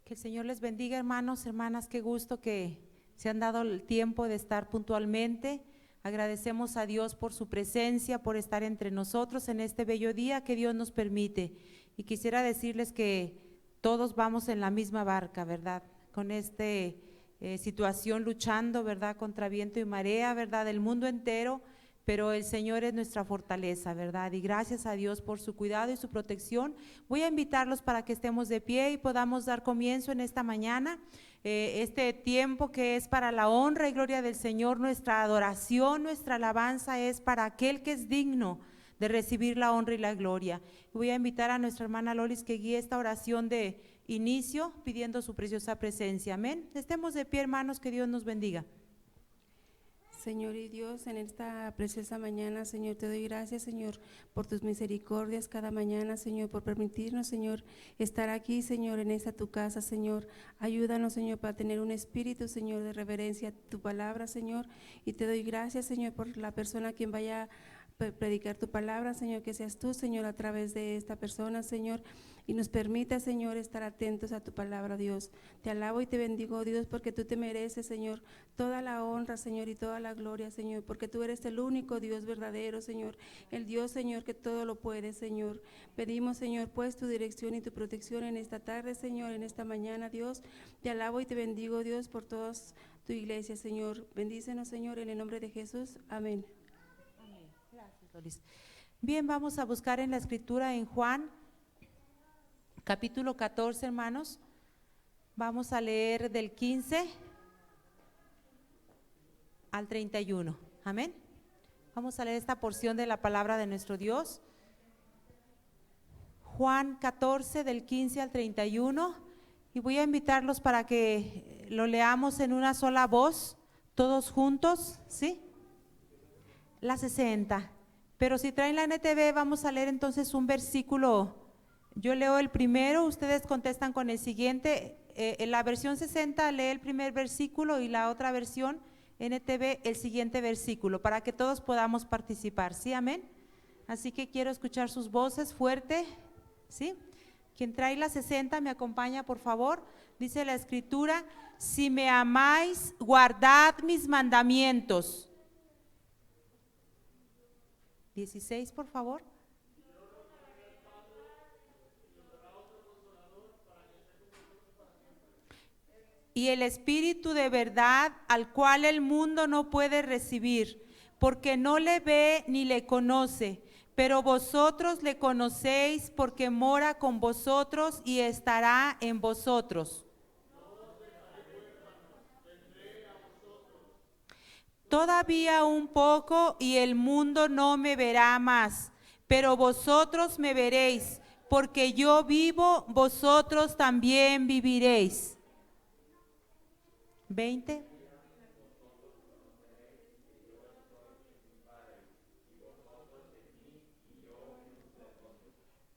Que el Señor les bendiga, hermanos, hermanas, qué gusto que se han dado el tiempo de estar puntualmente. Agradecemos a Dios por su presencia, por estar entre nosotros en este bello día que Dios nos permite. Y quisiera decirles que todos vamos en la misma barca, ¿verdad? Con esta situación luchando, ¿verdad? Contra viento y marea, ¿verdad? Del mundo entero, pero el Señor es nuestra fortaleza, ¿verdad? Y gracias a Dios por su cuidado y su protección. Voy a invitarlos para que estemos de pie y podamos dar comienzo en esta mañana, este tiempo que es para la honra y gloria del Señor. Nuestra adoración, nuestra alabanza es para aquel que es digno de recibir la honra y la gloria. Voy a invitar a nuestra hermana Lolis que guíe esta oración de inicio, pidiendo su preciosa presencia. Amén. Estemos de pie, hermanos, que Dios nos bendiga. Señor y Dios, en esta preciosa mañana, Señor, te doy gracias, Señor, por tus misericordias cada mañana, Señor, por permitirnos, Señor, estar aquí, Señor, en esta tu casa, Señor. Ayúdanos, Señor, para tener un espíritu, Señor, de reverencia a tu palabra, Señor. Y te doy gracias, Señor, por la persona quien vaya a predicar tu palabra, Señor, que seas tú, Señor, a través de esta persona, Señor, y nos permita, Señor, estar atentos a tu palabra, Dios. Te alabo y te bendigo, Dios, porque tú te mereces, Señor, toda la honra, Señor, y toda la gloria, Señor, porque tú eres el único Dios verdadero, Señor, el Dios, Señor, que todo lo puede, Señor. Pedimos, Señor, pues tu dirección y tu protección en esta tarde, Señor, en esta mañana, Dios. Te alabo y te bendigo, Dios, por toda tu iglesia, Señor. Bendícenos, Señor, en el nombre de Jesús. Amén. Gracias, Lolis. Bien, vamos a buscar en la escritura en Juan, capítulo 14, hermanos. Vamos a leer del 15 al 31. Amén. Vamos a leer esta porción de la palabra de nuestro Dios. Juan 14, del 15 al 31. Y voy a invitarlos para que lo leamos en una sola voz, todos juntos, ¿sí? La 60. Pero si traen la NTV, vamos a leer entonces un versículo. Yo leo el primero, ustedes contestan con el siguiente. En la versión 60 lee el primer versículo y la otra versión NTV el siguiente versículo, para que todos podamos participar, ¿sí? Amén. Así que quiero escuchar sus voces fuerte, ¿sí? Quien trae la 60 me acompaña, por favor. Dice la escritura: si me amáis, guardad mis mandamientos. 16, por favor. Y el Espíritu de verdad, al cual el mundo no puede recibir, porque no le ve ni le conoce, pero vosotros le conocéis porque mora con vosotros y estará en vosotros. Todavía un poco y el mundo no me verá más, pero vosotros me veréis, porque yo vivo, vosotros también viviréis. 20.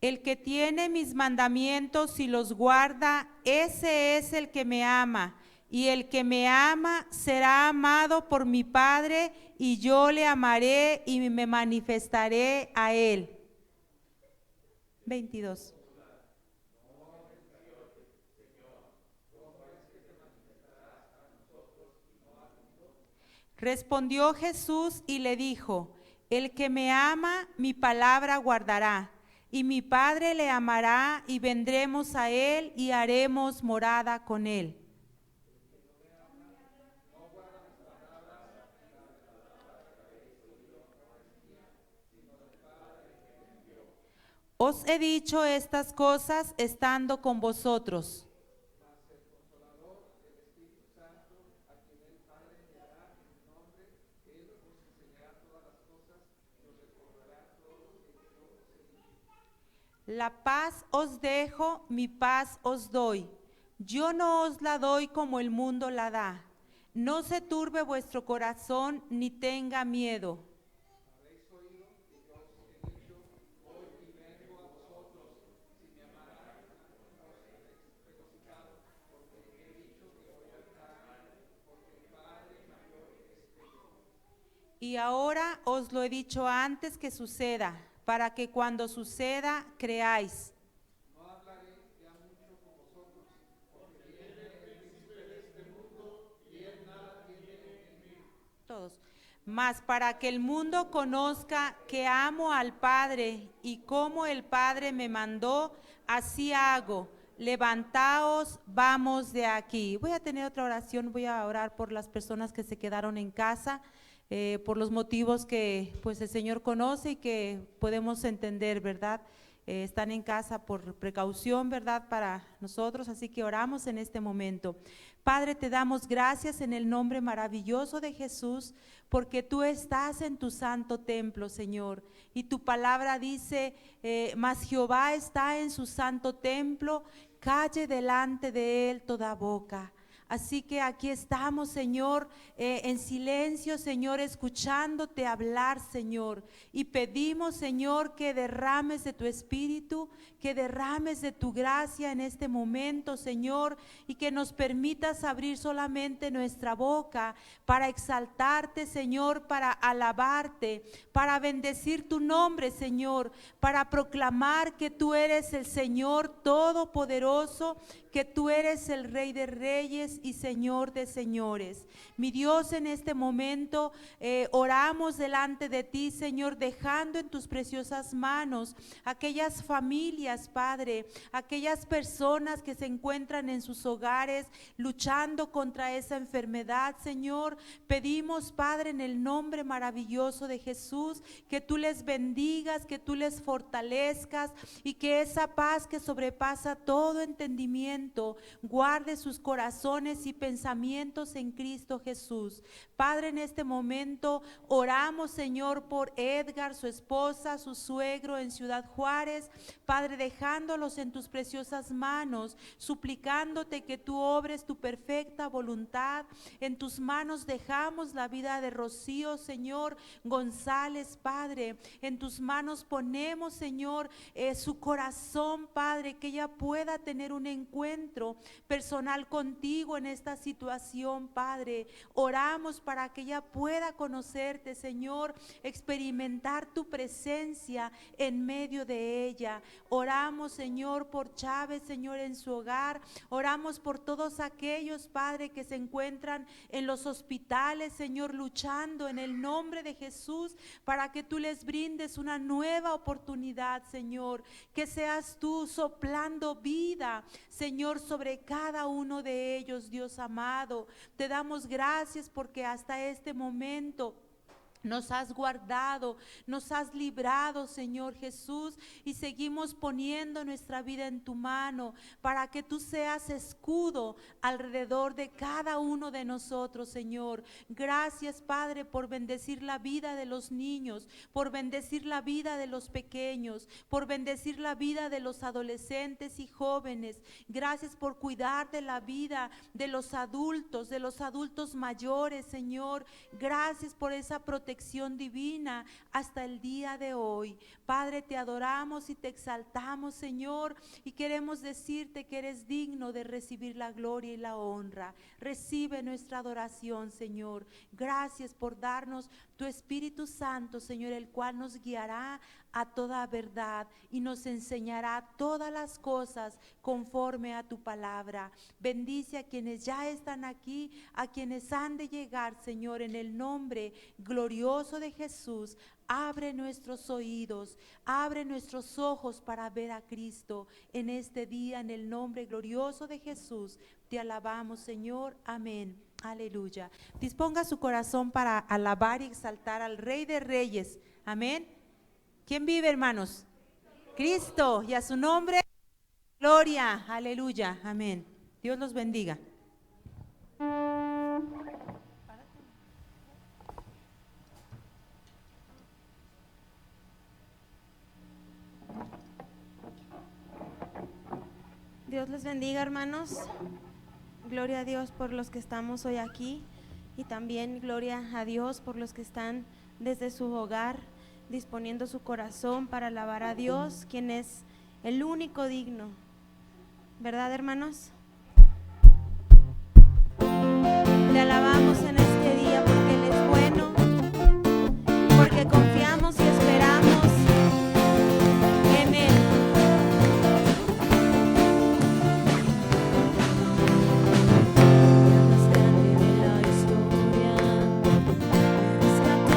El que tiene mis mandamientos y los guarda, ese es el que me ama. Y el que me ama será amado por mi Padre, y yo le amaré y me manifestaré a él. 22. Respondió Jesús y le dijo: el que me ama, mi palabra guardará, y mi Padre le amará, y vendremos a él y haremos morada con él. Os he dicho estas cosas estando con vosotros. La paz os dejo, mi paz os doy. Yo no os la doy como el mundo la da. No se turbe vuestro corazón ni tenga miedo. Y ahora os lo he dicho antes que suceda, para que cuando suceda creáis. mas para que el mundo conozca que amo al Padre y como el Padre me mandó, así hago. Levantaos, vamos de aquí. Voy a tener otra oración, voy a orar por las personas que se quedaron en casa, por los motivos que pues el Señor conoce y que podemos entender, ¿verdad? Están en casa por precaución, ¿verdad? Para nosotros, así que oramos en este momento. Padre, te damos gracias en el nombre maravilloso de Jesús, porque tú estás en tu santo templo, Señor, y tu palabra dice, mas Jehová está en su santo templo, calle delante de él toda boca. Así que aquí estamos, Señor, en silencio, Señor, escuchándote hablar, Señor. Y pedimos, Señor, que derrames de tu espíritu, que derrames de tu gracia en este momento, Señor, y que nos permitas abrir solamente nuestra boca para exaltarte, Señor, para alabarte, para bendecir tu nombre, Señor, para proclamar que tú eres el Señor todopoderoso, que tú eres el Rey de Reyes y Señor de señores. Mi Dios, en este momento oramos delante de ti, Señor, dejando en tus preciosas manos aquellas familias, Padre, aquellas personas que se encuentran en sus hogares luchando contra esa enfermedad, Señor. Pedimos, Padre, en el nombre maravilloso de Jesús, que tú les bendigas, que tú les fortalezcas y que esa paz que sobrepasa todo entendimiento guarde sus corazones y pensamientos en Cristo Jesús. Padre, en este momento oramos, Señor, por Edgar, su esposa, su suegro en Ciudad Juárez. Padre, dejándolos en tus preciosas manos, suplicándote que tú obres tu perfecta voluntad. En tus manos dejamos la vida de Rocío, Señor González, Padre. En tus manos ponemos, Señor, su corazón, Padre, que ella pueda tener un encuentro personal contigo en esta situación, Padre. Oramos para que ella pueda conocerte, Señor, experimentar tu presencia en medio de ella. Oramos, Señor, por Chávez, Señor, en su hogar. Oramos por todos aquellos, Padre, que se encuentran en los hospitales, Señor, luchando en el nombre de Jesús, para que tú les brindes una nueva oportunidad, Señor. Que seas tú soplando vida, Señor, sobre cada uno de ellos, Dios amado. Te damos gracias porque hasta este momento nos has guardado, nos has librado, Señor Jesús, y seguimos poniendo nuestra vida en tu mano para que tú seas escudo alrededor de cada uno de nosotros, Señor. Gracias, Padre, por bendecir la vida de los niños, por bendecir la vida de los pequeños, por bendecir la vida de los adolescentes y jóvenes. Gracias por cuidar de la vida de los adultos mayores, Señor. Gracias por esa protección divina hasta el día de hoy. Padre, te adoramos y te exaltamos, Señor, y queremos decirte que eres digno de recibir la gloria y la honra. Recibe nuestra adoración, Señor. Gracias por darnos tu Espíritu Santo, Señor, el cual nos guiará a toda verdad y nos enseñará todas las cosas conforme a tu palabra. Bendice a quienes ya están aquí, a quienes han de llegar, Señor, en el nombre glorioso de Jesús. Abre nuestros oídos, abre nuestros ojos para ver a Cristo en este día, en el nombre glorioso de Jesús. Te alabamos, Señor. Amén. Aleluya. Disponga su corazón para alabar y exaltar al Rey de Reyes. Amén. ¿Quién vive, hermanos? Cristo, y a su nombre, gloria. Aleluya. Amén. Dios los bendiga. Dios les bendiga, hermanos. Gloria a Dios por los que estamos hoy aquí y también gloria a Dios por los que están desde su hogar disponiendo su corazón para alabar a Dios, quien es el único digno. ¿Verdad, hermanos? Te alabamos en este día porque Él es bueno, porque confiamos y esperamos en Él. Más grande de la historia, rescatado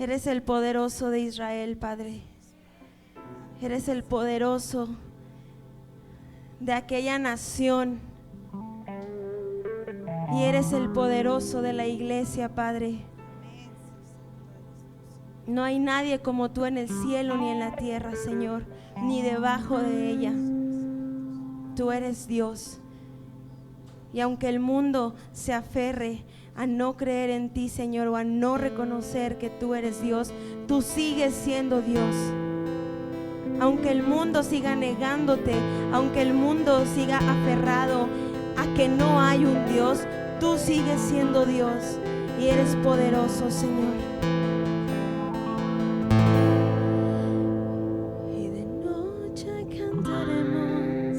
Eres el poderoso de Israel, Padre. Eres el poderoso de aquella nación. Y eres el poderoso de la iglesia, Padre. No hay nadie como tú en el cielo ni en la tierra, Señor, ni debajo de ella. Tú eres Dios. Y aunque el mundo se aferre a no creer en ti, Señor, o a no reconocer que tú eres Dios, tú sigues siendo Dios. Aunque el mundo siga negándote, aunque el mundo siga aferrado a que no hay un Dios, tú sigues siendo Dios y eres poderoso, Señor. Y de noche cantaremos,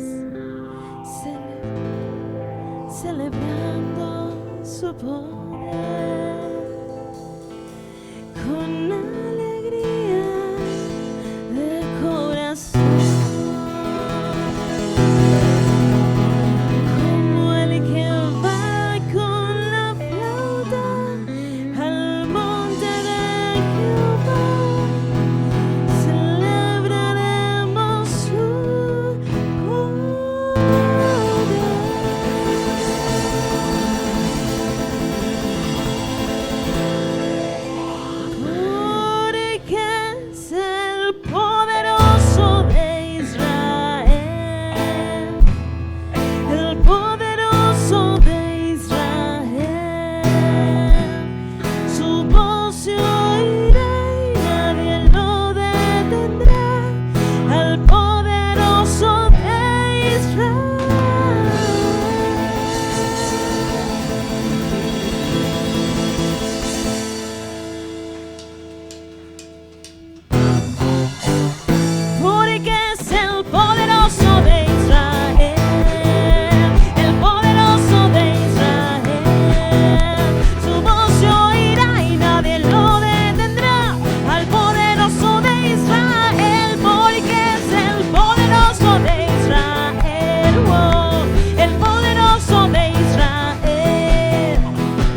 celebrando su poder, con alegría de corazón. Como el que va con la flauta al monte de Jehová, celebraremos su porque es el poderoso de Israel, el poderoso de Israel. Su voz se oirá y nadie lo detendrá, al poderoso de Israel. Porque es el poderoso de Israel, el poderoso de Israel. Su voz se oirá y nadie lo detendrá, al poderoso de Israel. Porque es el poderoso de Israel, oh, el poderoso de Israel.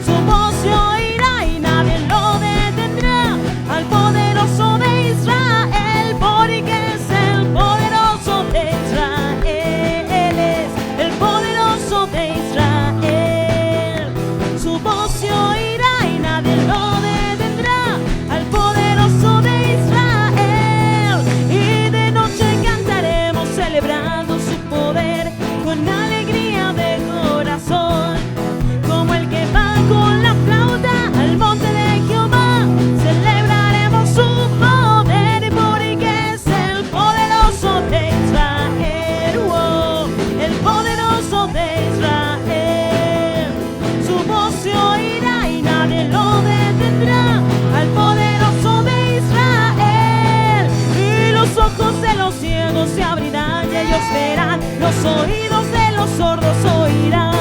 Su voz se oirá y nadie lo detendrá, al poderoso de Israel. Porque es el poderoso de Israel, es el poderoso de Israel. Su voz se oirá y nadie lo detendrá, al poderoso de Israel. Y de noche cantaremos celebrando su poder, con alegría de corazón. Como el que va con la flauta al monte de Jehová, celebraremos su poder. Porque es el poderoso de Israel, oh, el poderoso de Israel. Su voz se oirá y nadie lo detendrá, al poderoso de Israel. Y los ojos de los ciegos se abrirán y ellos verán, los oídos de los sordos oirán.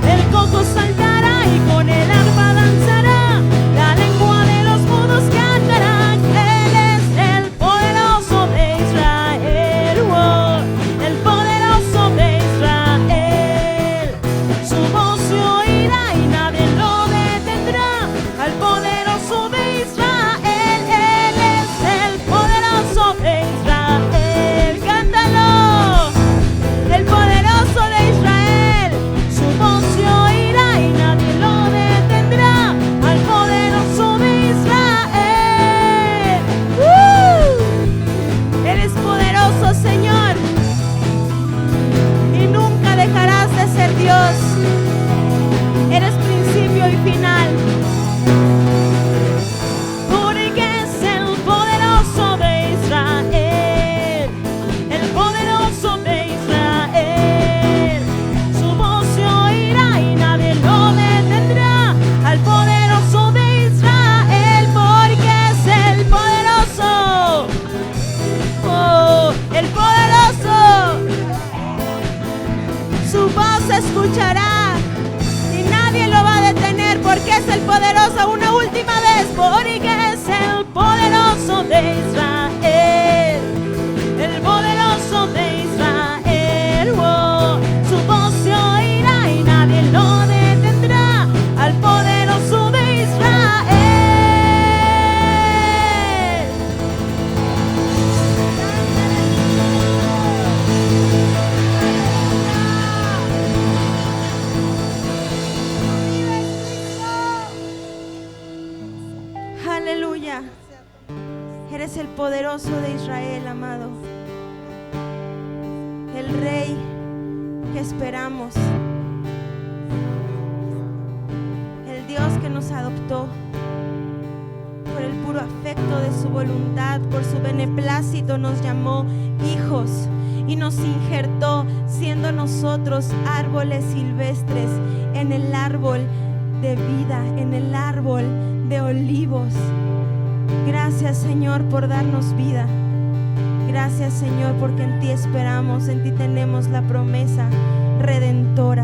El cojo saltará y con el arpa danzará, la lengua de los mudos cantarán. Él es el poderoso de Israel, oh, el poderoso de Israel. Su voz se oirá y nadie lo detendrá, al poderoso de Israel. Él es el poderoso de Israel. Cántalo, el poderoso de Israel. Su voz se oirá y nadie lo detendrá, al poderoso de Israel. Eres poderoso, Señor, y nunca dejarás de ser Dios. Eres principio y final. Porque es el poderoso de Israel, el poderoso de Israel. Su voz se oirá y nadie lo detendrá, al poderoso de Israel. Porque es el poderoso, oh, el poderoso. Su voz se escuchará y nadie lo va a detener, porque es el poderoso. Una última vez, porque es el poderoso de Israel, el poderoso de Israel, oh. Su voz se oirá y nadie lo detendrá, al poderoso de Israel. poderoso de Israel, amado. El Rey que esperamos. El Dios que nos adoptó por el puro afecto de su voluntad, por su beneplácito nos llamó hijos y nos injertó, siendo nosotros árboles silvestres en el árbol de vida, en el árbol de olivos. Gracias, Señor, por darnos vida. Gracias, Señor, porque en ti esperamos, en ti tenemos la promesa redentora.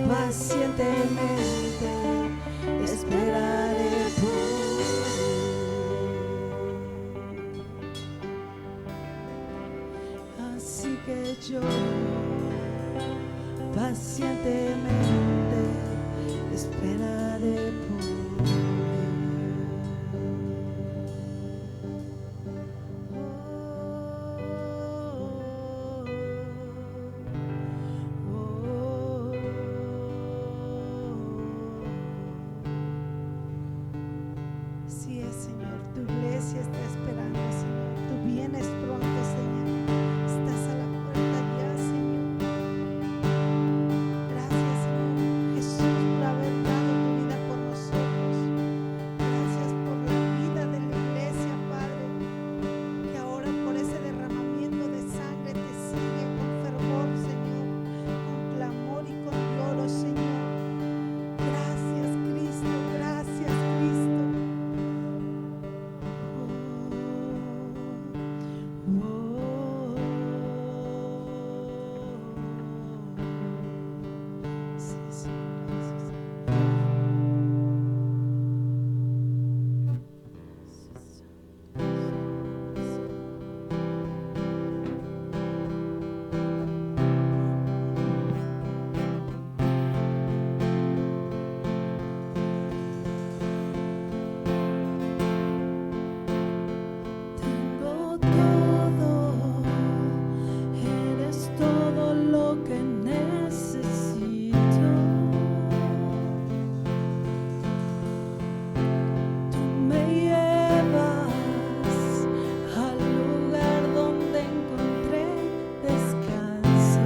pacientemente esperaré por él. Así que yo pacientemente esperaré por Así es, Señor, tu iglesia está esperando, Señor. Tú vienes pronto, Señor. Estás a la puerta ya, Señor. Gracias, Señor Jesús, por haber dado tu vida por nosotros. Gracias por la vida de la iglesia, Padre, que ahora por ese derramamiento de sangre te sigue con fervor, Señor, con clamor y con lloro, Señor. Gracias, Cristo, gracias, Cristo. Tengo todo, eres todo lo que necesito. Tú me llevas al lugar donde encontré descanso.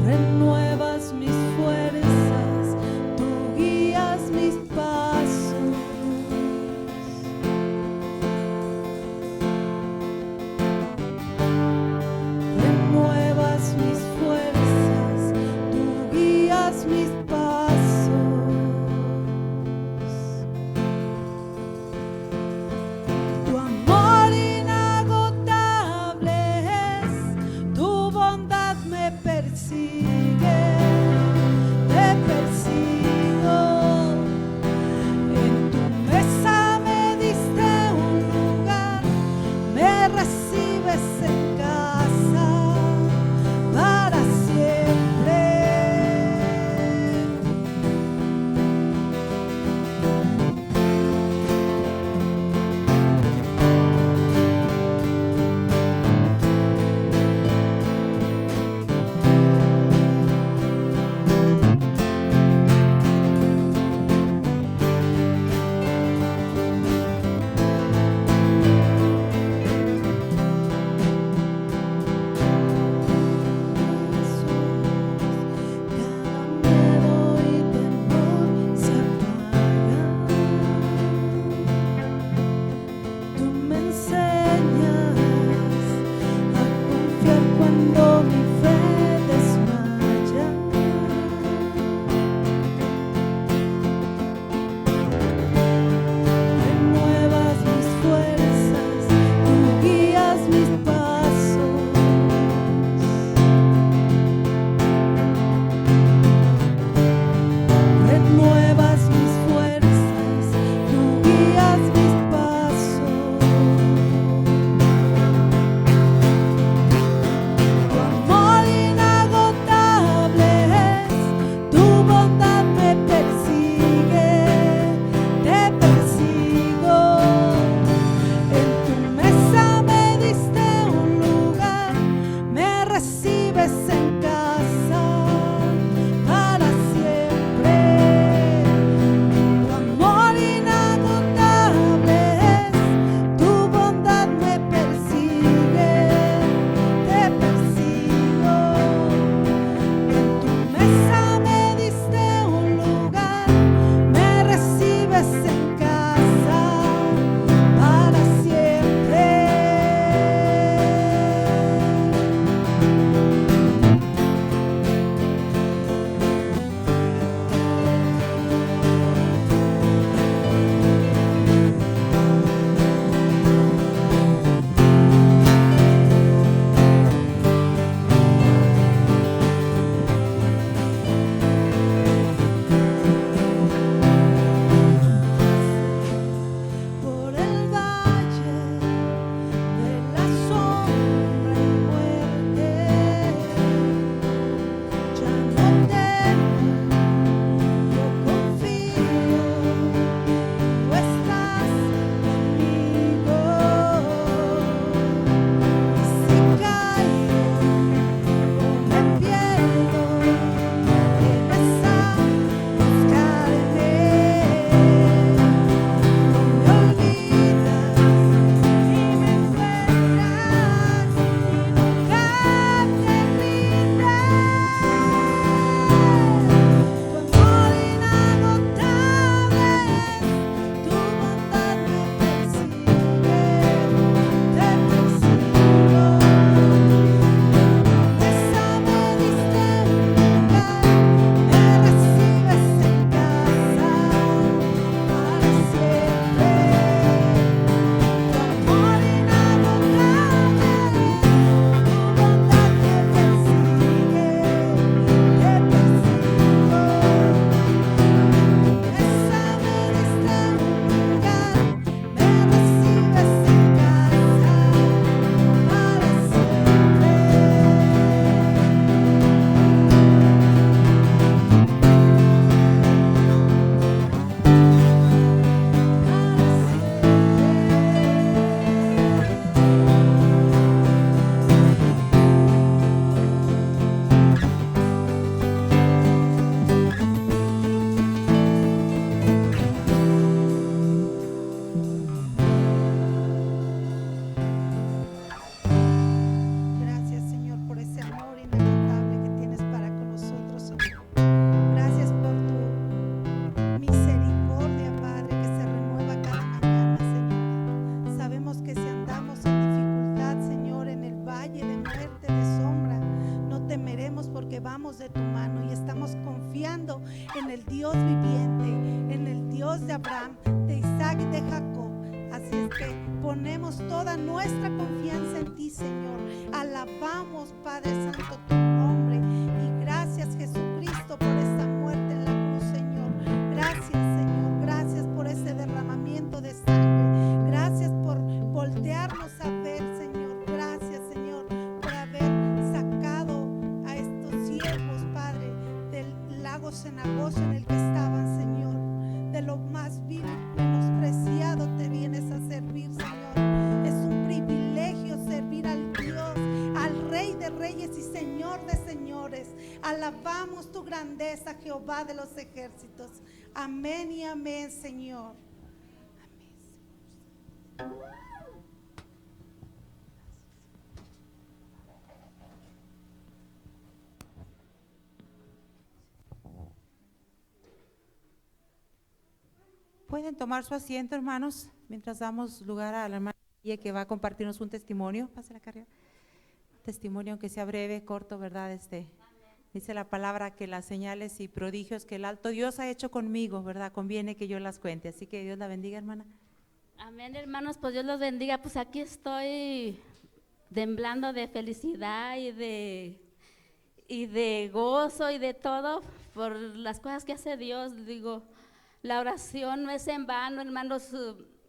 Renuevas mis fuerzas, tú guías mis pasos. Renuevas mis fuerzas, tú guías mis pasos. Tu amor inagotable es, tu bondad me persigue, te persigo. En tu mesa me diste un lugar, me recibes en casa para siempre. Tu Alabamos, Padre Santo, tu nombre. Y gracias, Jesucristo, por esta muerte en la cruz, Señor. Gracias, Señor. Gracias por ese derramamiento de sangre. Gracias por voltearnos a ver, Señor. Gracias, Señor, por haber sacado a estos siervos, Padre, del lago cenagoso en el que estaban, Señor. De lo más vil y menospreciado te vienes a servir, Señor. Es un privilegio servir al Dios, al Rey de Reyes y Señor de Señores. Alabamos tu grandeza, Jehová de los ejércitos. Amén y amén, Señor. Pueden tomar su asiento, hermanos, mientras damos lugar a la hermana que va a compartirnos un testimonio. Pase la carrera. Testimonio, aunque sea breve, corto, ¿verdad? Dice la palabra que las señales y prodigios que el alto Dios ha hecho conmigo, ¿verdad? Conviene que yo las cuente. Así que Dios la bendiga, hermana. Amén, hermanos, pues Dios los bendiga. Pues aquí estoy temblando de felicidad y de gozo y de todo por las cosas que hace Dios. Digo, la oración no es en vano, hermanos.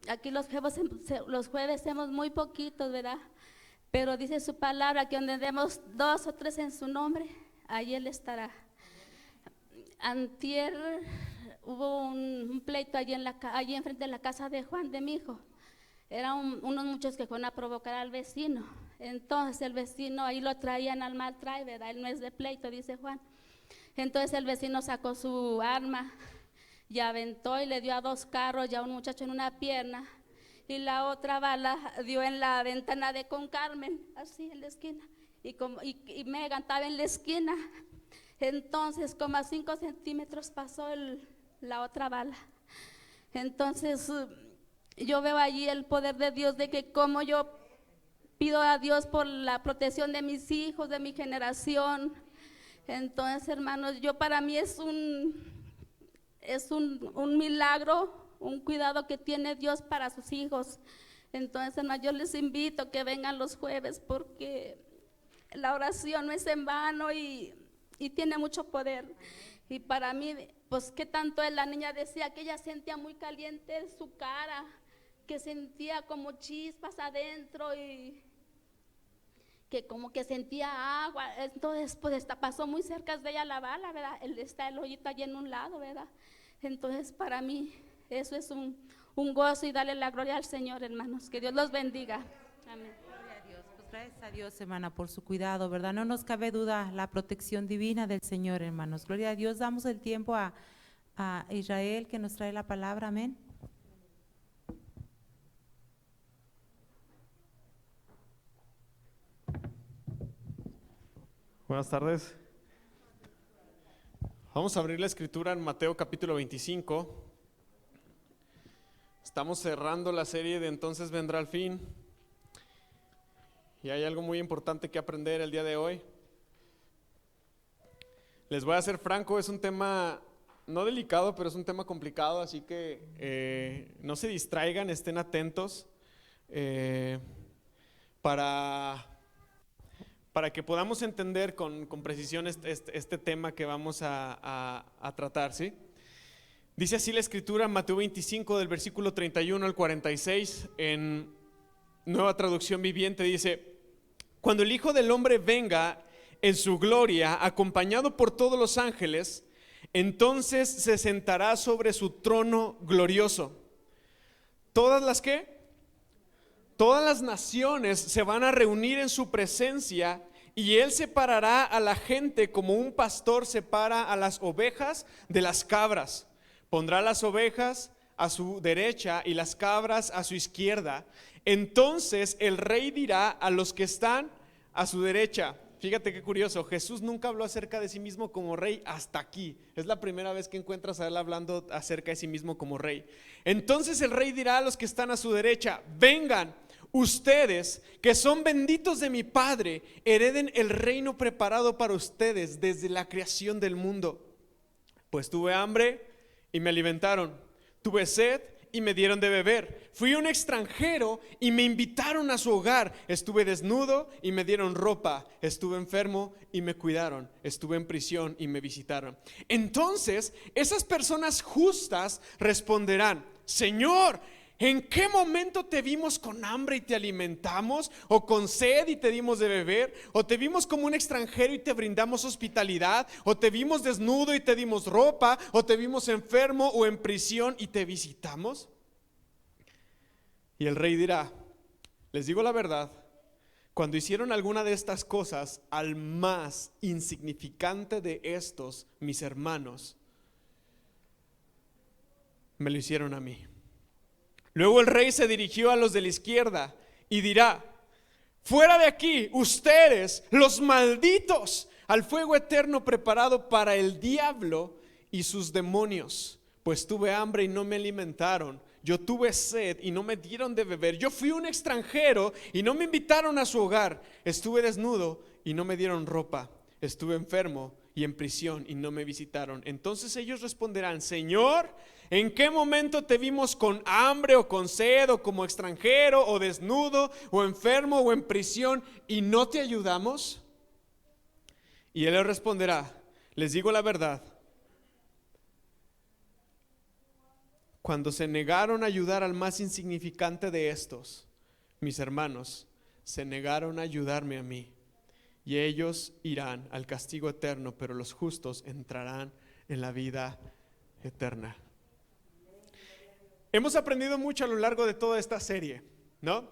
Aquí los jueves hacemos muy poquitos, ¿verdad? Pero dice su palabra que donde demos 2 o 3 en su nombre, ahí Él estará. Antier hubo un pleito allí enfrente de la casa de Juan, de mi hijo. Eran unos muchachos que fueron a provocar al vecino. Entonces el vecino ahí lo traían al mal trae, ¿verdad? Él no es de pleito, dice Juan. Entonces el vecino sacó su arma y aventó y le dio a 2 carros y a un muchacho en una pierna, y la otra bala dio en la ventana de Con Carmen, así en la esquina, y Megan estaba en la esquina. Entonces como a 5 centímetros pasó la otra bala. Entonces yo veo allí el poder de Dios, de que como yo pido a Dios por la protección de mis hijos, de mi generación. Entonces, hermanos, para mí es un milagro, un cuidado que tiene Dios para sus hijos. Entonces, hermanos, yo les invito a que vengan los jueves, porque la oración no es en vano y tiene mucho poder. Y para mí, pues qué tanto es, la niña decía que ella sentía muy caliente su cara, que sentía como chispas adentro y que como que sentía agua. Entonces pues pasó muy cerca de ella la bala, ¿verdad? Está el hoyito allí en un lado, ¿verdad? Entonces para mí eso es un gozo, y darle la gloria al Señor, hermanos. Que Dios los bendiga. Amén. Gloria a Dios. Pues gracias a Dios, hermana, por su cuidado, ¿verdad? No nos cabe duda la protección divina del Señor, hermanos. Gloria a Dios. Damos el tiempo a Israel, que nos trae la palabra. Amén. Buenas tardes. Vamos a abrir la escritura en Mateo capítulo 25. Estamos cerrando la serie de Entonces vendrá el fin. Y hay algo muy importante que aprender el día de hoy. Les voy a ser franco, es un tema no delicado, pero es un tema complicado, así que no se distraigan, estén atentos para que podamos entender con precisión este tema que vamos a tratar, ¿sí? Dice así la escritura en Mateo 25 del versículo 31 al 46 en Nueva Traducción Viviente. Dice: cuando el Hijo del Hombre venga en su gloria, acompañado por todos los ángeles, entonces se sentará sobre su trono glorioso. ¿Todas las qué? Todas las naciones se van a reunir en su presencia, y Él separará a la gente como un pastor separa a las ovejas de las cabras. Pondrá las ovejas a su derecha y las cabras a su izquierda. Entonces el rey dirá a los que están a su derecha. Fíjate qué curioso, Jesús nunca habló acerca de sí mismo como rey hasta aquí. Es la primera vez que encuentras a Él hablando acerca de sí mismo como rey. Entonces el rey dirá a los que están a su derecha: vengan ustedes que son benditos de mi Padre, hereden el reino preparado para ustedes desde la creación del mundo. Pues tuve hambre y me alimentaron, tuve sed y me dieron de beber. Fui un extranjero y me invitaron a su hogar. Estuve desnudo y me dieron ropa. Estuve enfermo y me cuidaron. Estuve en prisión y me visitaron. Entonces, esas personas justas responderán: Señor, ¿en qué momento te vimos con hambre y te alimentamos? ¿O con sed y te dimos de beber? ¿O te vimos como un extranjero y te brindamos hospitalidad? ¿O te vimos desnudo y te dimos ropa? ¿O te vimos enfermo o en prisión y te visitamos? Y el rey dirá: les digo la verdad, cuando hicieron alguna de estas cosas al más insignificante de estos, mis hermanos, me lo hicieron a mí. Luego el rey se dirigió a los de la izquierda y dirá: fuera de aquí, ustedes, los malditos, al fuego eterno preparado para el diablo y sus demonios. Pues tuve hambre y no me alimentaron. Yo tuve sed y no me dieron de beber. Yo fui un extranjero y no me invitaron a su hogar. Estuve desnudo y no me dieron ropa. Estuve enfermo y en prisión y no me visitaron. Entonces ellos responderán: Señor, ¿en qué momento te vimos con hambre o con sed o como extranjero o desnudo o enfermo o en prisión y no te ayudamos? Y él les responderá: les digo la verdad, cuando se negaron a ayudar al más insignificante de estos, mis hermanos, se negaron a ayudarme a mí. Y ellos irán al castigo eterno, pero los justos entrarán en la vida eterna. Hemos aprendido mucho a lo largo de toda esta serie, ¿no?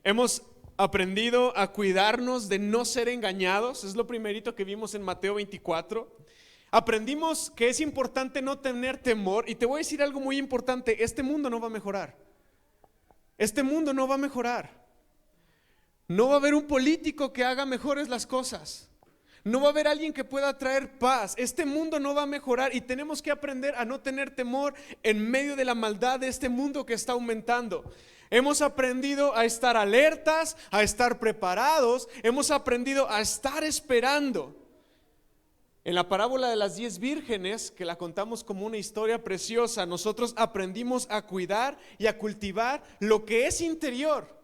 Hemos aprendido a cuidarnos de no ser engañados. Es lo primerito que vimos en Mateo 24. Aprendimos que es importante no tener temor. Y te voy a decir algo muy importante: este mundo no va a mejorar. Este mundo no va a mejorar. No va a haber un político que haga mejores las cosas. No va a haber alguien que pueda traer paz. Este mundo no va a mejorar y tenemos que aprender a no tener temor en medio de la maldad de este mundo que está aumentando. Hemos aprendido a estar alertas, a estar preparados. Hemos aprendido a estar esperando. En la parábola de las 10 vírgenes, que la contamos como una historia preciosa, nosotros aprendimos a cuidar y a cultivar lo que es interior.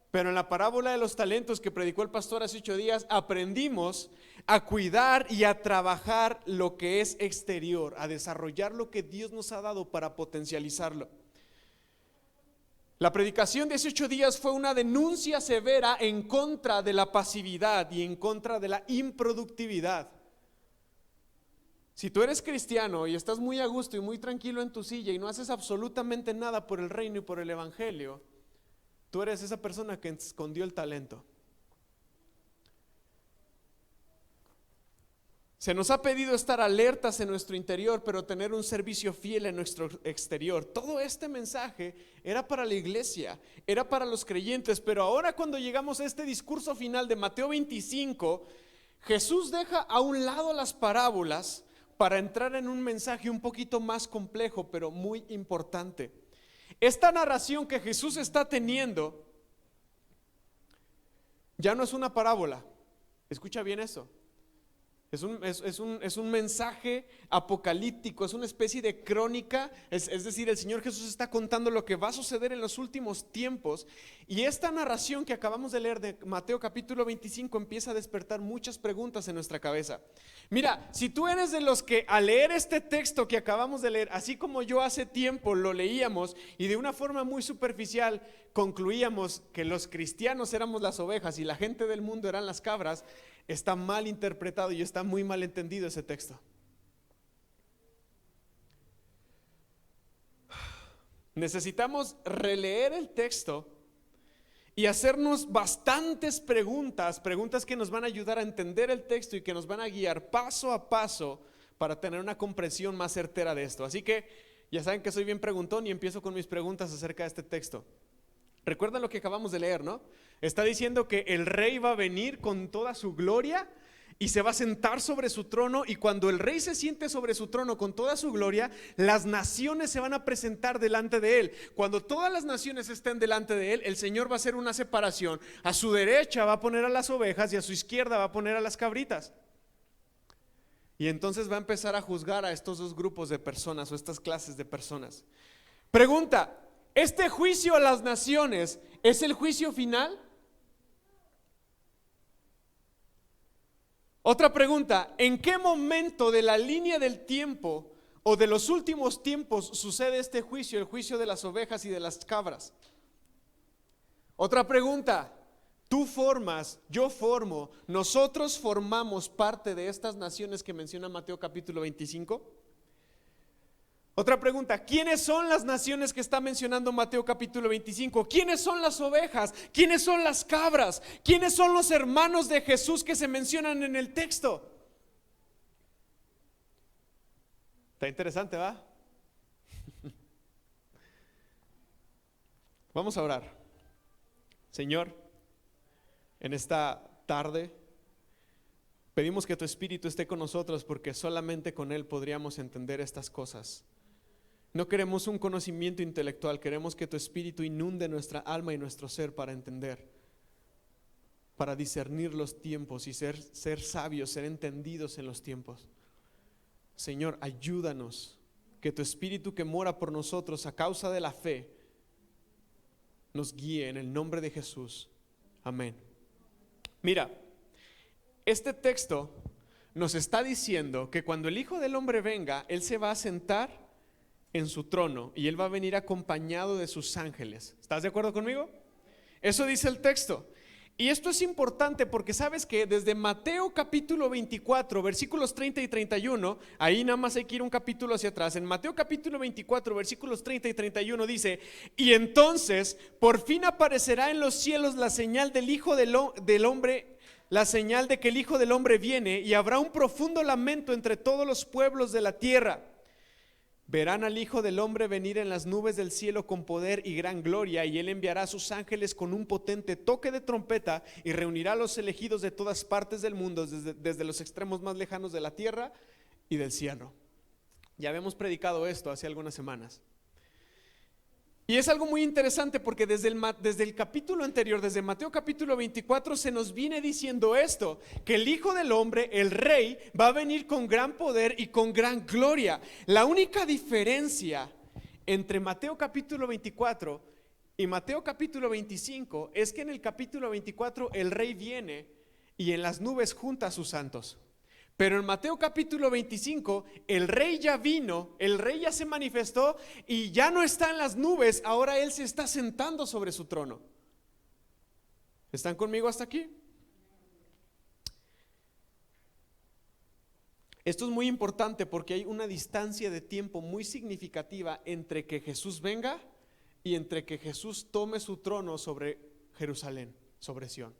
Pero en la parábola de los talentos que predicó el pastor hace 8 días, aprendimos a cuidar y a trabajar lo que es exterior, a desarrollar lo que Dios nos ha dado para potencializarlo. La predicación de hace 8 días fue una denuncia severa en contra de la pasividad y en contra de la improductividad. Si tú eres cristiano y estás muy a gusto y muy tranquilo en tu silla y no haces absolutamente nada por el reino y por el evangelio, tú eres esa persona que escondió el talento. Se nos ha pedido estar alertas en nuestro interior, pero tener un servicio fiel en nuestro exterior. Todo este mensaje era para la iglesia, era para los creyentes, pero ahora cuando llegamos a este discurso final de Mateo 25, Jesús deja a un lado las parábolas para entrar en un mensaje un poquito más complejo, pero muy importante. Esta narración que Jesús está teniendo ya no es una parábola. Escucha bien eso. Es un mensaje apocalíptico, es una especie de crónica, es decir, el Señor Jesús está contando lo que va a suceder en los últimos tiempos. Y esta narración que acabamos de leer de Mateo capítulo 25 empieza a despertar muchas preguntas en nuestra cabeza. Mira, si tú eres de los que al leer este texto que acabamos de leer, así como yo hace tiempo lo leíamos y de una forma muy superficial concluíamos que los cristianos éramos las ovejas y la gente del mundo eran las cabras, está mal interpretado y está muy mal entendido ese texto. Necesitamos releer el texto y hacernos bastantes preguntas que nos van a ayudar a entender el texto y que nos van a guiar paso a paso para tener una comprensión más certera de esto. Así que ya saben que soy bien preguntón y empiezo con mis preguntas acerca de este texto. Recuerdan lo que acabamos de leer, ¿no? Está diciendo que el rey va a venir con toda su gloria y se va a sentar sobre su trono, y cuando el rey se siente sobre su trono con toda su gloria, las naciones se van a presentar delante de él. Cuando todas las naciones estén delante de él, el Señor va a hacer una separación. A su derecha va a poner a las ovejas y a su izquierda va a poner a las cabritas. Y entonces va a empezar a juzgar a estos dos grupos de personas o estas clases de personas. Pregunta: ¿este juicio a las naciones es el juicio final? Otra pregunta, ¿en qué momento de la línea del tiempo o de los últimos tiempos sucede este juicio, el juicio de las ovejas y de las cabras? Otra pregunta, tú formas, yo formo, nosotros formamos parte de estas naciones que menciona Mateo capítulo 25. Otra pregunta, ¿quiénes son las naciones que está mencionando Mateo capítulo 25? ¿Quiénes son las ovejas? ¿Quiénes son las cabras? ¿Quiénes son los hermanos de Jesús que se mencionan en el texto? Está interesante, ¿va? Vamos a orar. Señor, en esta tarde pedimos que tu Espíritu esté con nosotros, porque solamente con Él podríamos entender estas cosas. No queremos un conocimiento intelectual, queremos que tu Espíritu inunde nuestra alma y nuestro ser para entender, para discernir los tiempos y ser sabios, ser entendidos en los tiempos. Señor, ayúdanos, que tu Espíritu que mora por nosotros a causa de la fe nos guíe en el nombre de Jesús. Amén. Mira, este texto nos está diciendo que cuando el Hijo del Hombre venga, Él se va a sentar en su trono y Él va a venir acompañado de sus ángeles. ¿Estás de acuerdo conmigo? Eso dice el texto. Y esto es importante porque sabes que desde Mateo capítulo 24 versículos 30 y 31, ahí nada más hay que ir un capítulo hacia atrás. En Mateo capítulo 24 versículos 30 y 31 dice: y entonces por fin aparecerá en los cielos la señal del Hijo del Hombre, la señal de que el Hijo del Hombre viene, y habrá un profundo lamento entre todos los pueblos de la tierra. Verán al Hijo del Hombre venir en las nubes del cielo con poder y gran gloria, y Él enviará a sus ángeles con un potente toque de trompeta y reunirá a los elegidos de todas partes del mundo, desde los extremos más lejanos de la tierra y del cielo. Ya habíamos predicado esto hace algunas semanas. Y es algo muy interesante porque desde el capítulo anterior, desde Mateo capítulo 24, se nos viene diciendo esto, que el Hijo del Hombre, el Rey, va a venir con gran poder y con gran gloria. La única diferencia entre Mateo capítulo 24 y Mateo capítulo 25 es que en el capítulo 24 el Rey viene y en las nubes junta a sus santos. Pero en Mateo capítulo 25, el Rey ya vino, el Rey ya se manifestó y ya no está en las nubes, ahora Él se está sentando sobre su trono. ¿Están conmigo hasta aquí? Esto es muy importante porque hay una distancia de tiempo muy significativa entre que Jesús venga y entre que Jesús tome su trono sobre Jerusalén, sobre Sión.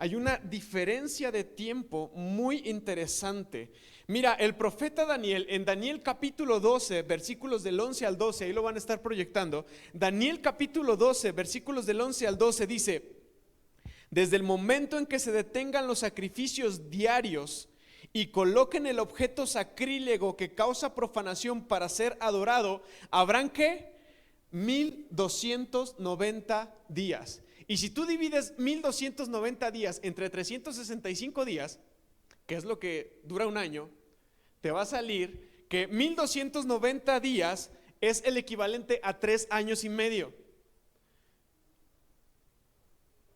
Hay una diferencia de tiempo muy interesante. Mira, el profeta Daniel, en Daniel capítulo 12, versículos del 11 al 12, ahí lo van a estar proyectando. Daniel capítulo 12, versículos del 11 al 12 dice: desde el momento en que se detengan los sacrificios diarios y coloquen el objeto sacrílego que causa profanación para ser adorado, habrán ¿qué? 1290 días. Y si tú divides 1290 días entre 365 días, que es lo que dura un año, te va a salir que 1290 días es el equivalente a 3 años y medio.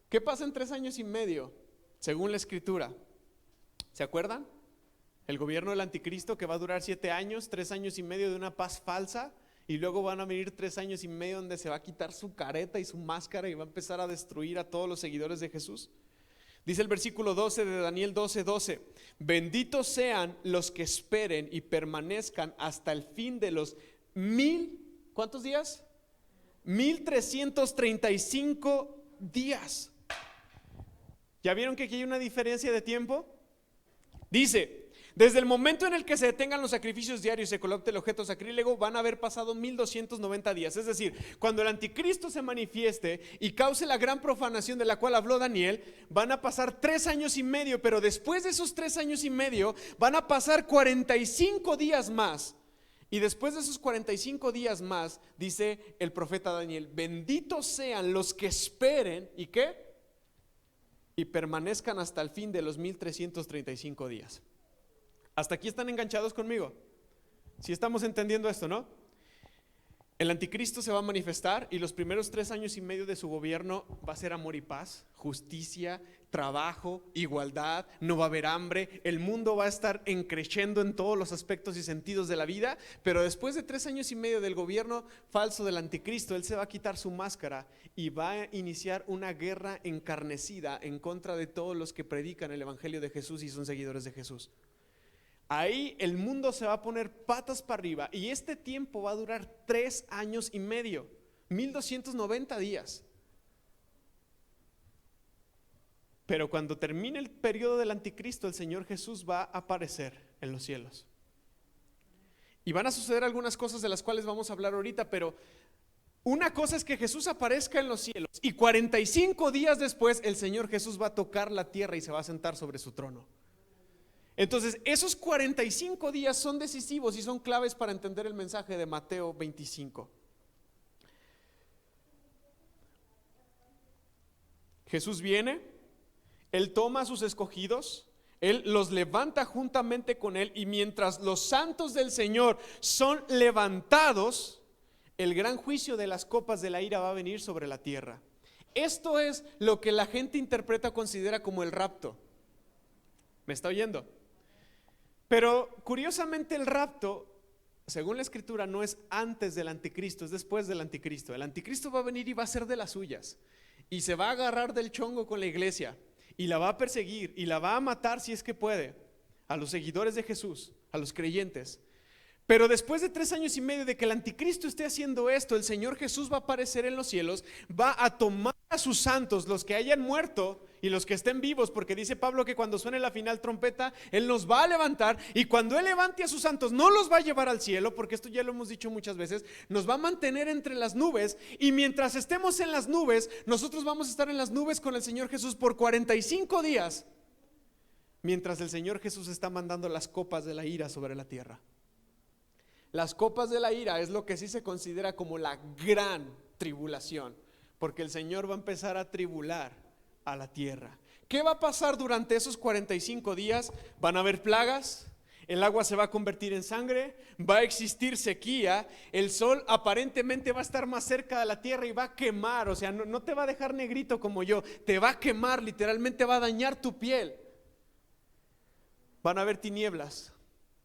¿Qué pasa en 3 años y medio? Según la Escritura. ¿Se acuerdan? El gobierno del anticristo, que va a durar 7 años, 3 años y medio de una paz falsa. Y luego van a venir 3 años y medio donde se va a quitar su careta y su máscara y va a empezar a destruir a todos los seguidores de Jesús. Dice el versículo 12 de Daniel 12:12: benditos sean los que esperen y permanezcan hasta el fin de los ¿cuántos días? 1335 días. ¿Ya vieron que aquí hay una diferencia de tiempo? Dice: desde el momento en el que se detengan los sacrificios diarios y se coloque el objeto sacrílego, van a haber pasado 1290 días. Es decir, cuando el anticristo se manifieste y cause la gran profanación de la cual habló Daniel, van a pasar 3 años y medio, pero después de esos 3 años y medio van a pasar 45 días más. Y después de esos 45 días más, dice el profeta Daniel: benditos sean los que esperen y ¿qué? Y permanezcan hasta el fin de los 1335 días. ¿Hasta aquí están enganchados conmigo? Si estamos entendiendo esto, ¿no? El anticristo se va a manifestar y los primeros 3 años y medio de su gobierno va a ser amor y paz, justicia, trabajo, igualdad, no va a haber hambre, el mundo va a estar creciendo en todos los aspectos y sentidos de la vida, pero después de 3 años y medio del gobierno falso del anticristo, él se va a quitar su máscara y va a iniciar una guerra encarnecida en contra de todos los que predican el evangelio de Jesús y son seguidores de Jesús. Ahí el mundo se va a poner patas para arriba y este tiempo va a durar 3 años y medio, 1290 días. Pero cuando termine el periodo del anticristo, el Señor Jesús va a aparecer en los cielos. Y van a suceder algunas cosas de las cuales vamos a hablar ahorita, pero una cosa es que Jesús aparezca en los cielos y 45 días después el Señor Jesús va a tocar la tierra y se va a sentar sobre su trono. Entonces, esos 45 días son decisivos y son claves para entender el mensaje de Mateo 25. Jesús viene, Él toma a sus escogidos, Él los levanta juntamente con Él y mientras los santos del Señor son levantados, el gran juicio de las copas de la ira va a venir sobre la tierra. Esto es lo que la gente interpreta o considera como el rapto. ¿Me está oyendo? Pero curiosamente el rapto, según la escritura, no es antes del anticristo, es después del anticristo. El anticristo va a venir y va a ser de las suyas y se va a agarrar del chongo con la iglesia y la va a perseguir y la va a matar si es que puede, a los seguidores de Jesús, a los creyentes. Pero después de 3 años y medio de que el anticristo esté haciendo esto, el Señor Jesús va a aparecer en los cielos, va a tomar a sus santos, los que hayan muerto y los que estén vivos, porque dice Pablo que cuando suene la final trompeta, Él nos va a levantar y cuando Él levante a sus santos, no los va a llevar al cielo, porque esto ya lo hemos dicho muchas veces, nos va a mantener entre las nubes y mientras estemos en las nubes, nosotros vamos a estar en las nubes con el Señor Jesús por 45 días, mientras el Señor Jesús está mandando las copas de la ira sobre la tierra. Las copas de la ira es lo que sí se considera como la gran tribulación, porque el Señor va a empezar a tribular a la tierra. ¿Qué va a pasar durante esos 45 días? Van a haber plagas, el agua se va a convertir en sangre, va a existir sequía, el sol aparentemente va a estar más cerca de la tierra y va a quemar, o sea, no te va a dejar negrito como yo, te va a quemar, literalmente va a dañar tu piel. Van a haber tinieblas.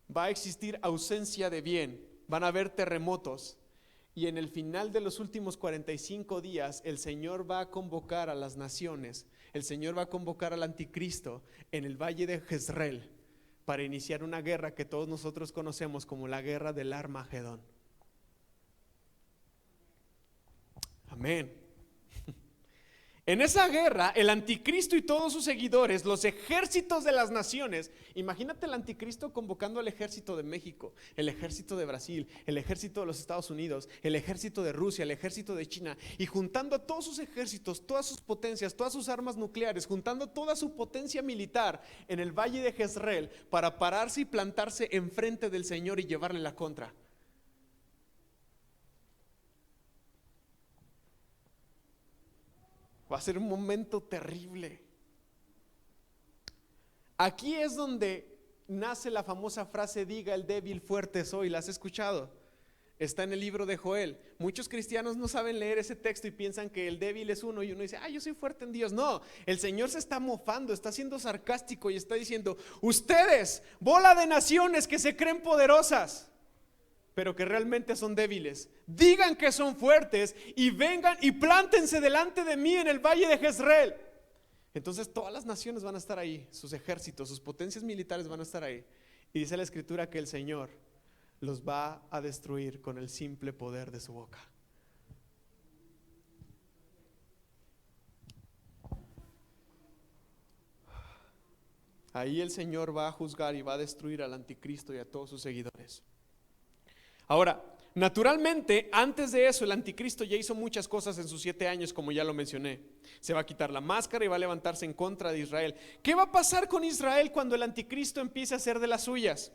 Va a existir ausencia de bien, van a haber terremotos y en el final de los últimos 45 días el Señor va a convocar a las naciones, el Señor va a convocar al anticristo en el valle de Jezreel para iniciar una guerra que todos nosotros conocemos como la guerra del Armagedón. Amén. En esa guerra, el anticristo y todos sus seguidores, los ejércitos de las naciones, imagínate el anticristo convocando al ejército de México, el ejército de Brasil, el ejército de los Estados Unidos, el ejército de Rusia, el ejército de China, y juntando a todos sus ejércitos, todas sus potencias, todas sus armas nucleares, juntando toda su potencia militar en el valle de Jezreel para pararse y plantarse enfrente del Señor y llevarle la contra. Va a ser un momento terrible. Aquí es donde nace la famosa frase, diga el débil fuerte soy. ¿La has escuchado? Está en el libro de Joel. Muchos cristianos no saben leer ese texto y piensan que el débil es uno y uno dice, yo soy fuerte en Dios. No, el Señor se está mofando, está siendo sarcástico y está diciendo, ustedes, bola de naciones que se creen poderosas, pero que realmente son débiles, digan que son fuertes y vengan y plántense delante de mí en el valle de Jezreel. Entonces todas las naciones van a estar ahí, sus ejércitos, sus potencias militares van a estar ahí. Y dice la escritura que el Señor los va a destruir con el simple poder de su boca. Ahí el Señor va a juzgar y va a destruir al anticristo y a todos sus seguidores. Ahora, naturalmente, antes de eso, el anticristo ya hizo muchas cosas en sus 7 años, como ya lo mencioné. Se va a quitar la máscara y va a levantarse en contra de Israel. ¿Qué va a pasar con Israel cuando el anticristo empiece a hacer de las suyas?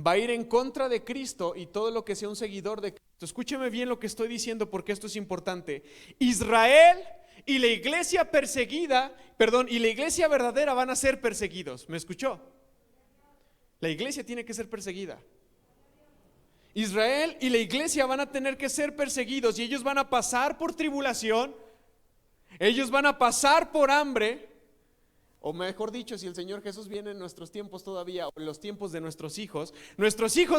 Va a ir en contra de Cristo y todo lo que sea un seguidor de Cristo. Escúcheme bien lo que estoy diciendo porque esto es importante. Israel y la iglesia y la iglesia verdadera van a ser perseguidos. ¿Me escuchó? La iglesia tiene que ser perseguida. Israel y la iglesia van a tener que ser perseguidos y ellos van a pasar por tribulación, ellos van a pasar por hambre, o mejor dicho, si el Señor Jesús viene en nuestros tiempos todavía, o en los tiempos de nuestros hijos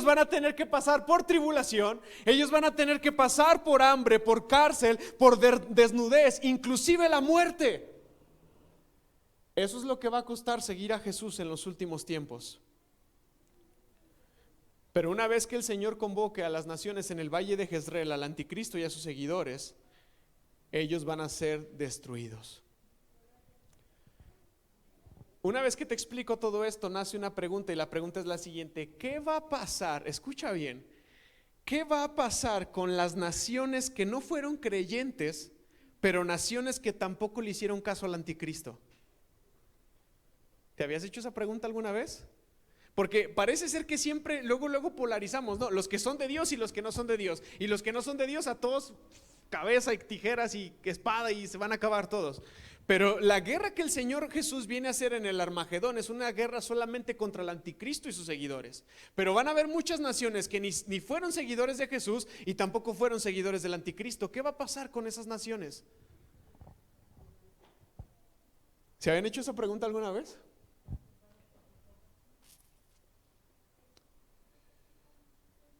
van a tener que pasar por tribulación, ellos van a tener que pasar por hambre, por cárcel, por desnudez, inclusive la muerte. Eso es lo que va a costar seguir a Jesús en los últimos tiempos. Pero una vez que el Señor convoque a las naciones en el valle de Jezreel, al anticristo y a sus seguidores, ellos van a ser destruidos. Una vez que te explico todo esto, nace una pregunta, y la pregunta es la siguiente: ¿qué va a pasar? Escucha bien, ¿qué va a pasar con las naciones que no fueron creyentes, pero naciones que tampoco le hicieron caso al anticristo? ¿Te habías hecho esa pregunta alguna vez? Porque parece ser que siempre luego polarizamos, ¿no? Los que son de Dios y los que no son de Dios. Y los que no son de Dios, a todos cabeza y tijeras y espada, y se van a acabar todos. Pero la guerra que el Señor Jesús viene a hacer en el Armagedón es una guerra solamente contra el anticristo y sus seguidores. Pero van a haber muchas naciones que ni fueron seguidores de Jesús y tampoco fueron seguidores del anticristo. ¿Qué va a pasar con esas naciones? ¿Se habían hecho esa pregunta alguna vez?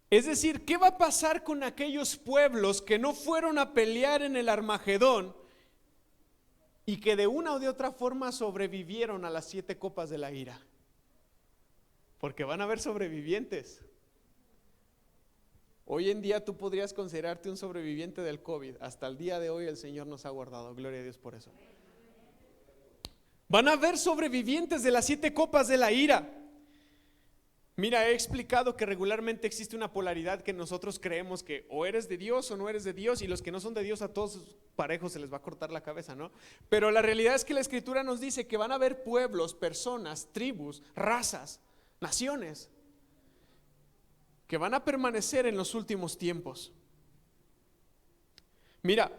Es decir, ¿qué va a pasar con aquellos pueblos que no fueron a pelear en el Armagedón y que de una o de otra forma sobrevivieron a las 7 copas de la ira? Porque van a haber sobrevivientes. Hoy en día tú podrías considerarte un sobreviviente del COVID. Hasta el día de hoy el Señor nos ha guardado. Gloria a Dios por eso. Van a haber sobrevivientes de las 7 copas de la ira. Mira, he explicado que regularmente existe una polaridad que nosotros creemos que o eres de Dios o no eres de Dios, y los que no son de Dios a todos parejos se les va a cortar la cabeza, ¿no? Pero la realidad es que la Escritura nos dice que van a haber pueblos, personas, tribus, razas, naciones que van a permanecer en los últimos tiempos. Mira,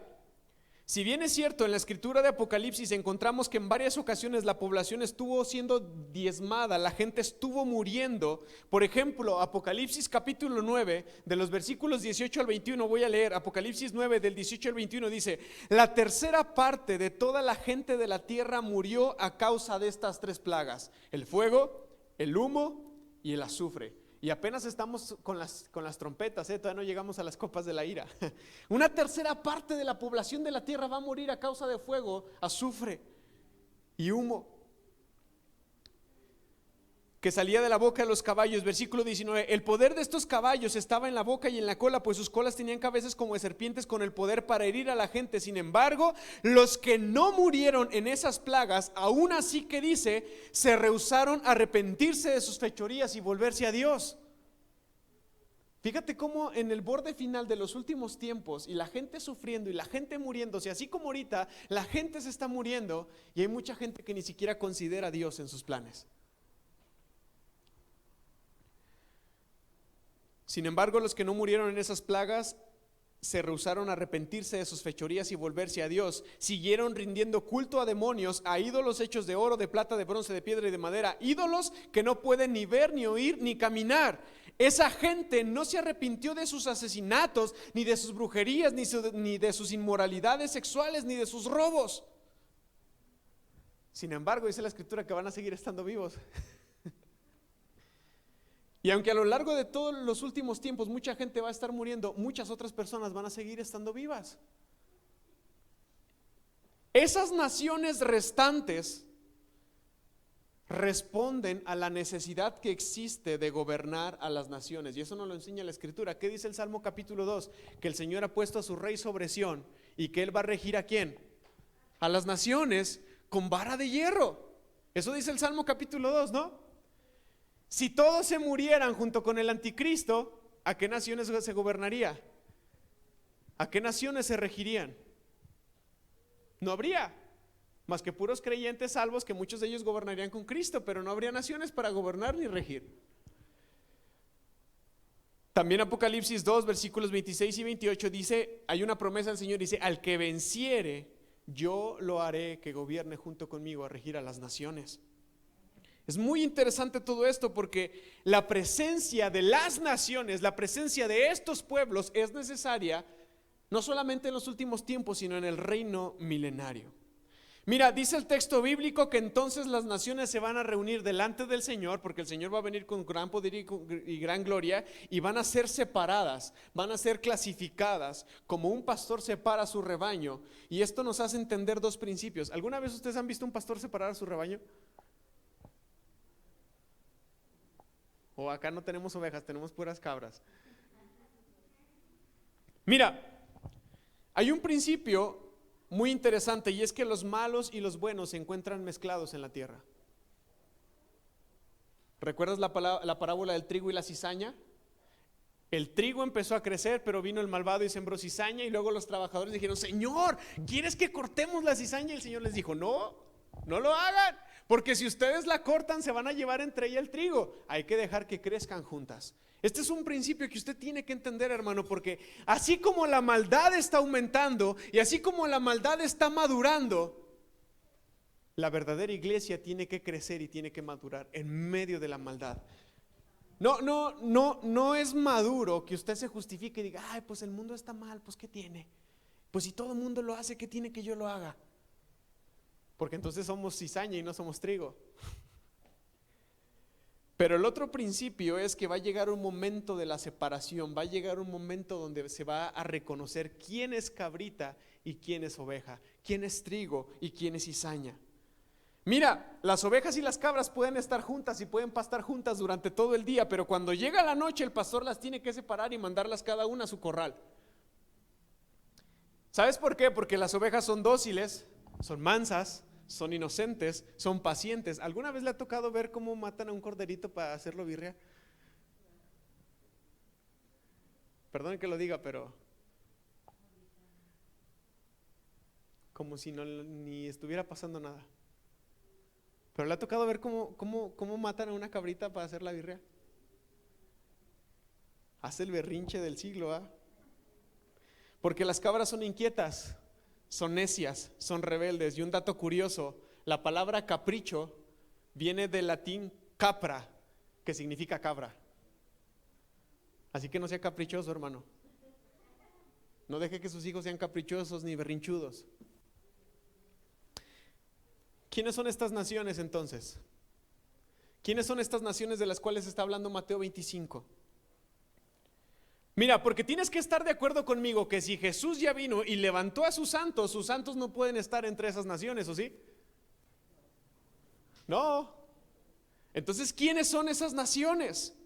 si bien es cierto, en la escritura de Apocalipsis encontramos que en varias ocasiones la población estuvo siendo diezmada, la gente estuvo muriendo. Por ejemplo, Apocalipsis capítulo 9, de los versículos 18 al 21, voy a leer. Apocalipsis 9 del 18 al 21 dice: la tercera parte de toda la gente de la tierra murió a causa de estas 3 plagas: el fuego, el humo y el azufre. Y apenas estamos con las trompetas, todavía no llegamos a las copas de la ira. Una tercera parte de la población de la tierra va a morir a causa de fuego, azufre y humo que salía de la boca de los caballos. Versículo 19: el poder de estos caballos estaba en la boca y en la cola, pues sus colas tenían cabezas como de serpientes, con el poder para herir a la gente. Sin embargo, los que no murieron en esas plagas, aún así, que dice, se rehusaron a arrepentirse de sus fechorías y volverse a Dios. Fíjate cómo en el borde final de los últimos tiempos, y la gente sufriendo y la gente muriéndose, así como ahorita la gente se está muriendo, y hay mucha gente que ni siquiera considera a Dios en sus planes. Sin embargo, los que no murieron en esas plagas se rehusaron a arrepentirse de sus fechorías y volverse a Dios. Siguieron rindiendo culto a demonios, a ídolos hechos de oro, de plata, de bronce, de piedra y de madera, ídolos que no pueden ni ver, ni oír, ni caminar. Esa gente no se arrepintió de sus asesinatos, ni de sus brujerías, ni de sus inmoralidades sexuales, ni de sus robos. Sin embargo, dice la Escritura que van a seguir estando vivos. Y aunque a lo largo de todos los últimos tiempos mucha gente va a estar muriendo, muchas otras personas van a seguir estando vivas. Esas naciones restantes responden a la necesidad que existe de gobernar a las naciones. Y eso nos lo enseña la Escritura. ¿Qué dice el Salmo capítulo 2? Que el Señor ha puesto a su rey sobre Sión, y que Él va a regir ¿a quién? A las naciones con vara de hierro. Eso dice el Salmo capítulo 2, ¿no? Si todos se murieran junto con el anticristo, ¿a qué naciones se gobernaría? ¿A qué naciones se regirían? No habría más que puros creyentes salvos, que muchos de ellos gobernarían con Cristo, pero no habría naciones para gobernar ni regir. También Apocalipsis 2, versículos 26 y 28 dice, hay una promesa del Señor, dice: al que venciere, yo lo haré que gobierne junto conmigo a regir a las naciones. Es muy interesante todo esto porque la presencia de las naciones, la presencia de estos pueblos es necesaria no solamente en los últimos tiempos, sino en el reino milenario. Mira, dice el texto bíblico que entonces las naciones se van a reunir delante del Señor, porque el Señor va a venir con gran poder y gran gloria, y van a ser separadas, van a ser clasificadas como un pastor separa su rebaño. Y esto nos hace entender dos principios. ¿Alguna vez ustedes han visto un pastor separar a su rebaño? O acá no tenemos ovejas, tenemos puras cabras. Mira, hay un principio muy interesante, y es que los malos y los buenos se encuentran mezclados en la tierra. ¿Recuerdas la parábola del trigo y la cizaña? El trigo empezó a crecer, pero vino el malvado y sembró cizaña, y luego los trabajadores dijeron: Señor, ¿quieres que cortemos la cizaña? Y el Señor les dijo: no lo hagan, porque si ustedes la cortan se van a llevar entre ella el trigo. Hay que dejar que crezcan juntas. Este es un principio que usted tiene que entender, hermano, porque así como la maldad está aumentando y así como la maldad está madurando, la verdadera iglesia tiene que crecer y tiene que madurar en medio de la maldad. No es maduro que usted se justifique y diga: ay, pues el mundo está mal, pues ¿qué tiene? Pues si todo el mundo lo hace, ¿qué tiene que yo lo haga? Porque entonces somos cizaña y no somos trigo. Pero el otro principio es que va a llegar un momento de la separación, va a llegar un momento donde se va a reconocer quién es cabrita y quién es oveja, quién es trigo y quién es cizaña. Mira, las ovejas y las cabras pueden estar juntas y pueden pastar juntas durante todo el día, pero cuando llega la noche el pastor las tiene que separar y mandarlas cada una a su corral. ¿Sabes por qué? Porque las ovejas son dóciles, son mansas, son inocentes, son pacientes. ¿Alguna vez le ha tocado ver cómo matan a un corderito para hacerlo birria? Perdón que lo diga, pero como si ni estuviera pasando nada. Pero le ha tocado ver cómo matan a una cabrita para hacer la birria. Hace el berrinche del siglo, ¿ah? Porque las cabras son inquietas, son necias, son rebeldes. Y un dato curioso: la palabra capricho viene del latín capra, que significa cabra. Así que no sea caprichoso, hermano. No deje que sus hijos sean caprichosos ni berrinchudos. ¿Quiénes son estas naciones entonces? ¿Quiénes son estas naciones de las cuales está hablando Mateo 25? Mira, porque tienes que estar de acuerdo conmigo que si Jesús ya vino y levantó a sus santos no pueden estar entre esas naciones, ¿o sí? No. Entonces, ¿quiénes son esas naciones?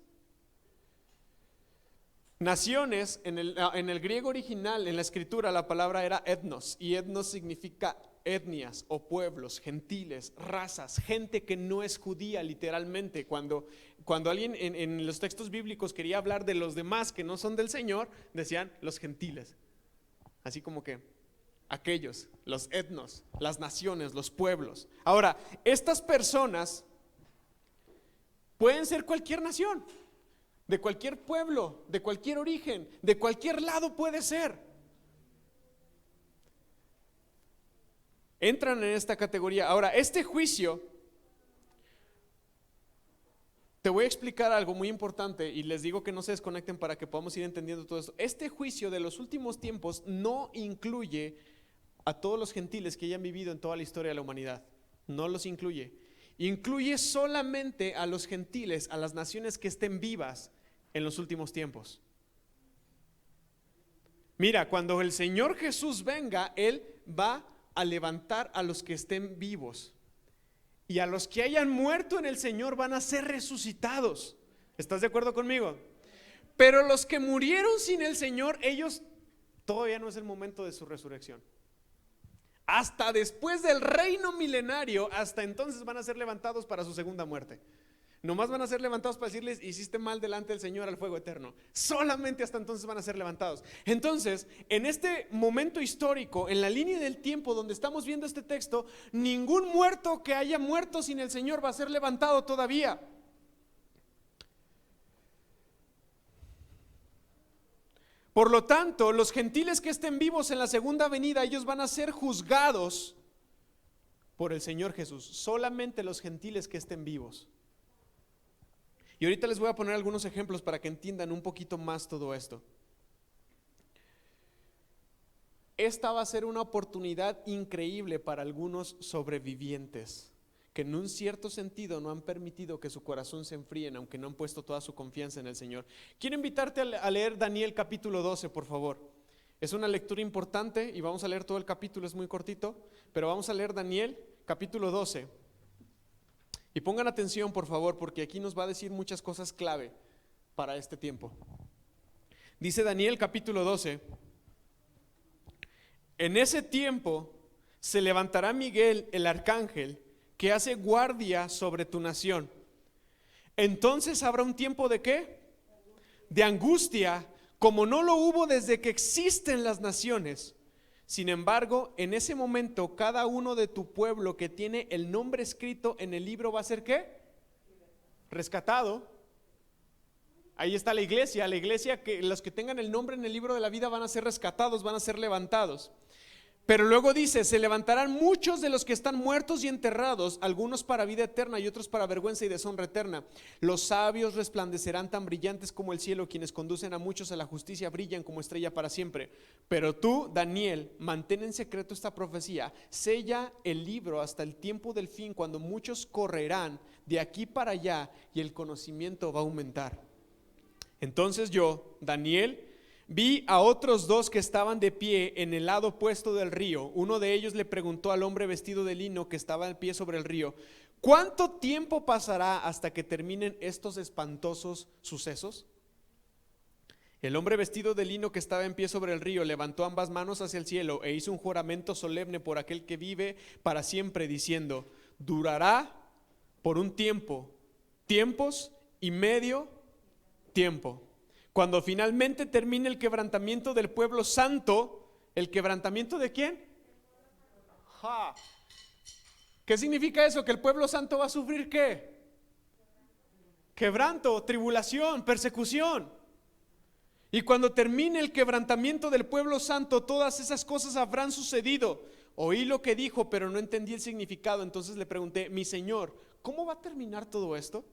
Naciones, en el griego original, en la escritura, la palabra era etnos, y etnos significa etnias o pueblos, gentiles, razas, gente que no es judía literalmente. Cuando alguien en los textos bíblicos quería hablar de los demás que no son del Señor, decían los gentiles. Así como que aquellos, los etnos, las naciones, los pueblos. Ahora, estas personas pueden ser cualquier nación, de cualquier pueblo, de cualquier origen, de cualquier lado puede ser. Entran en esta categoría. Ahora, este juicio, te voy a explicar algo muy importante y les digo que no se desconecten para que podamos ir entendiendo todo esto. Este juicio de los últimos tiempos no incluye a todos los gentiles que hayan vivido en toda la historia de la humanidad. No los incluye. Incluye solamente a los gentiles, a las naciones que estén vivas en los últimos tiempos. Mira, cuando el Señor Jesús venga, Él va a levantar a los que estén vivos, y a los que hayan muerto en el Señor van a ser resucitados. ¿Estás de acuerdo conmigo? Pero los que murieron sin el Señor, ellos todavía no es el momento de su resurrección. Hasta después del reino milenario, hasta entonces van a ser levantados para su segunda muerte. Nomás van a ser levantados para decirles: hiciste mal delante del Señor al fuego eterno. Solamente hasta entonces van a ser levantados. Entonces, en este momento histórico, en la línea del tiempo donde estamos viendo este texto, ningún muerto que haya muerto sin el Señor va a ser levantado todavía. Por lo tanto, los gentiles que estén vivos en la segunda venida, ellos van a ser juzgados por el Señor Jesús, solamente los gentiles que estén vivos. Y ahorita les voy a poner algunos ejemplos para que entiendan un poquito más todo esto. Esta va a ser una oportunidad increíble para algunos sobrevivientes que en un cierto sentido no han permitido que su corazón se enfríen, aunque no han puesto toda su confianza en el Señor. Quiero invitarte a leer Daniel capítulo 12, por favor. Es una lectura importante y vamos a leer todo el capítulo, es muy cortito, pero vamos a leer Daniel capítulo 12. Y pongan atención, por favor, porque aquí nos va a decir muchas cosas clave para este tiempo. Dice Daniel capítulo 12: en ese tiempo se levantará Miguel, el arcángel, que hace guardia sobre tu nación. Entonces habrá un tiempo ¿de qué? De angustia, como no lo hubo desde que existen las naciones. Sin embargo, en ese momento, cada uno de tu pueblo que tiene el nombre escrito en el libro va a ser ¿qué? Rescatado. Ahí está la iglesia que los que tengan el nombre en el libro de la vida van a ser rescatados, van a ser levantados. Pero luego dice, se levantarán muchos de los que están muertos y enterrados, algunos para vida eterna y otros para vergüenza y deshonra eterna. Los sabios resplandecerán tan brillantes como el cielo, quienes conducen a muchos a la justicia brillan como estrella para siempre. Pero tú, Daniel, mantén en secreto esta profecía, sella el libro hasta el tiempo del fin, cuando muchos correrán de aquí para allá y el conocimiento va a aumentar. Entonces yo, Daniel, vi a otros dos que estaban de pie en el lado opuesto del río. Uno de ellos le preguntó al hombre vestido de lino que estaba en pie sobre el río: ¿cuánto tiempo pasará hasta que terminen estos espantosos sucesos? El hombre vestido de lino que estaba en pie sobre el río levantó ambas manos hacia el cielo e hizo un juramento solemne por aquel que vive para siempre, diciendo: durará por un tiempo, tiempos y medio tiempo. Cuando finalmente termine el quebrantamiento del pueblo santo. ¿El quebrantamiento de quién? ¿Qué significa eso? Que el pueblo santo va a sufrir ¿qué? Quebranto, tribulación, persecución. Y cuando termine el quebrantamiento del pueblo santo, todas esas cosas habrán sucedido. Oí lo que dijo, pero no entendí el significado. Entonces le pregunté: mi Señor, ¿cómo va a terminar todo esto?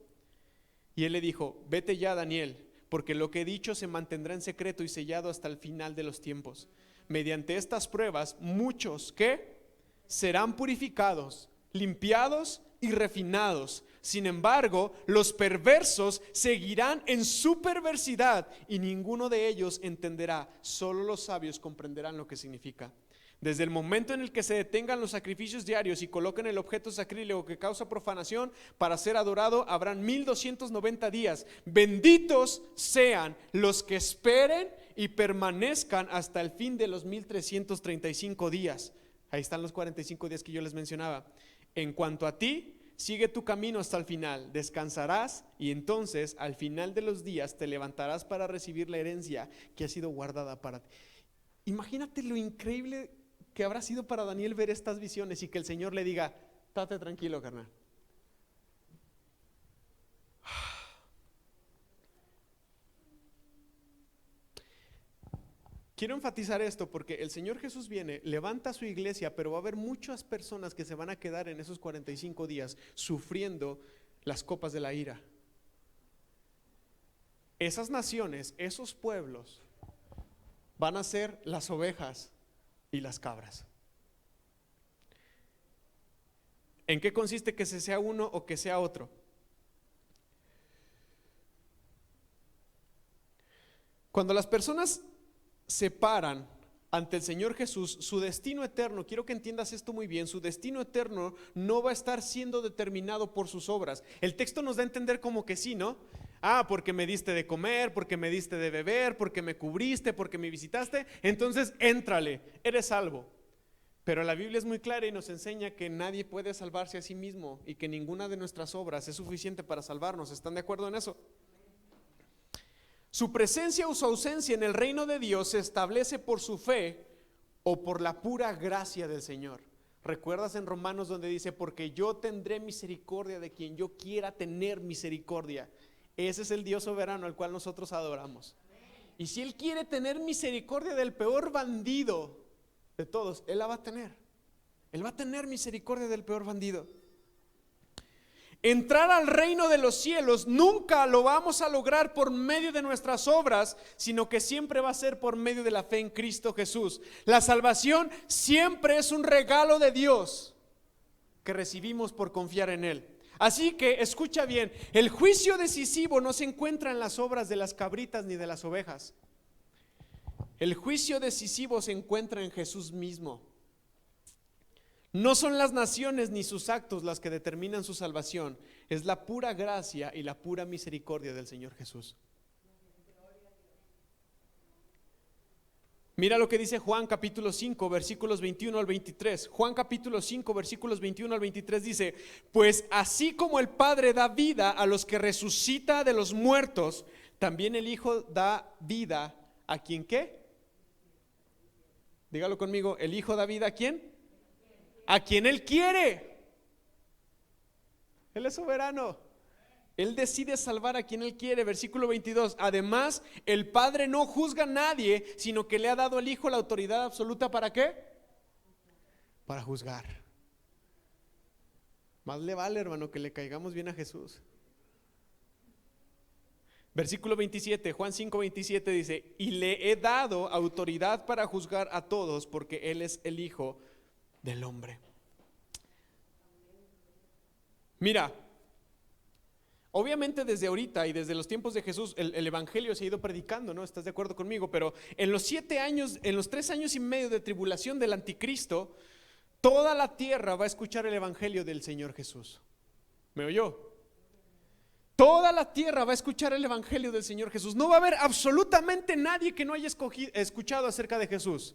Y él le dijo: vete ya, Daniel, porque lo que he dicho se mantendrá en secreto y sellado hasta el final de los tiempos. Mediante estas pruebas, muchos que serán purificados, limpiados y refinados. Sin embargo, los perversos seguirán en su perversidad y ninguno de ellos entenderá. Solo los sabios comprenderán lo que significa. Desde el momento en el que se detengan los sacrificios diarios y coloquen el objeto sacrílego que causa profanación para ser adorado, habrán 1290 días. Benditos sean los que esperen y permanezcan hasta el fin de los 1335 días. Ahí están los 45 días que yo les mencionaba. En cuanto a ti, sigue tu camino hasta el final, descansarás y entonces al final de los días te levantarás para recibir la herencia que ha sido guardada para ti. Imagínate lo increíble que habrá sido para Daniel ver estas visiones y que el Señor le diga: estate tranquilo, carnal. Quiero enfatizar esto porque el Señor Jesús viene, levanta su iglesia, pero va a haber muchas personas que se van a quedar en esos 45 días sufriendo las copas de la ira. Esas naciones, esos pueblos van a ser las ovejas y las cabras. ¿En qué consiste que se sea uno o que sea otro? Cuando las personas se paran ante el Señor Jesús, su destino eterno, quiero que entiendas esto muy bien, su destino eterno no va a estar siendo determinado por sus obras. El texto nos da a entender como que sí, ¿no? Porque me diste de comer, porque me diste de beber, porque me cubriste, porque me visitaste, entonces éntrale, eres salvo. Pero la Biblia es muy clara y nos enseña que nadie puede salvarse a sí mismo y que ninguna de nuestras obras es suficiente para salvarnos. ¿Están de acuerdo en eso? Su presencia o su ausencia en el reino de Dios se establece por su fe o por la pura gracia del Señor. ¿Recuerdas en Romanos donde dice: porque yo tendré misericordia de quien yo quiera tener misericordia? Ese es el Dios soberano al cual nosotros adoramos. Y si Él quiere tener misericordia del peor bandido de todos, Él la va a tener. Él va a tener misericordia del peor bandido. Entrar al reino de los cielos nunca lo vamos a lograr por medio de nuestras obras, sino que siempre va a ser por medio de la fe en Cristo Jesús. La salvación siempre es un regalo de Dios que recibimos por confiar en Él. Así que escucha bien, el juicio decisivo no se encuentra en las obras de las cabritas ni de las ovejas. El juicio decisivo se encuentra en Jesús mismo. No son las naciones ni sus actos las que determinan su salvación, es la pura gracia y la pura misericordia del Señor Jesús. Mira lo que dice Juan capítulo 5 versículos 21 al 23. Juan capítulo 5 versículos 21 al 23 dice: pues así como el Padre da vida a los que resucita de los muertos, también el Hijo da vida a quien ¿qué? Dígalo conmigo, el Hijo da vida ¿a quién? A quien Él quiere. Él es soberano. Él decide salvar a quien Él quiere. Versículo 22. Además, el Padre no juzga a nadie, sino que le ha dado al Hijo la autoridad absoluta. ¿Para qué? Para juzgar. Más le vale, hermano, que le caigamos bien a Jesús. Versículo 27, Juan 5, 27 dice: y le he dado autoridad para juzgar a todos, porque Él es el Hijo del hombre. Mira, obviamente desde ahorita y desde los tiempos de Jesús el evangelio se ha ido predicando, ¿no? ¿Estás de acuerdo conmigo? Pero en los 7 años, en los 3 años y medio de tribulación del anticristo, toda la tierra va a escuchar el evangelio del Señor Jesús. ¿Me oyó? Toda la tierra va a escuchar el evangelio del Señor Jesús. No va a haber absolutamente nadie que no haya escuchado acerca de Jesús.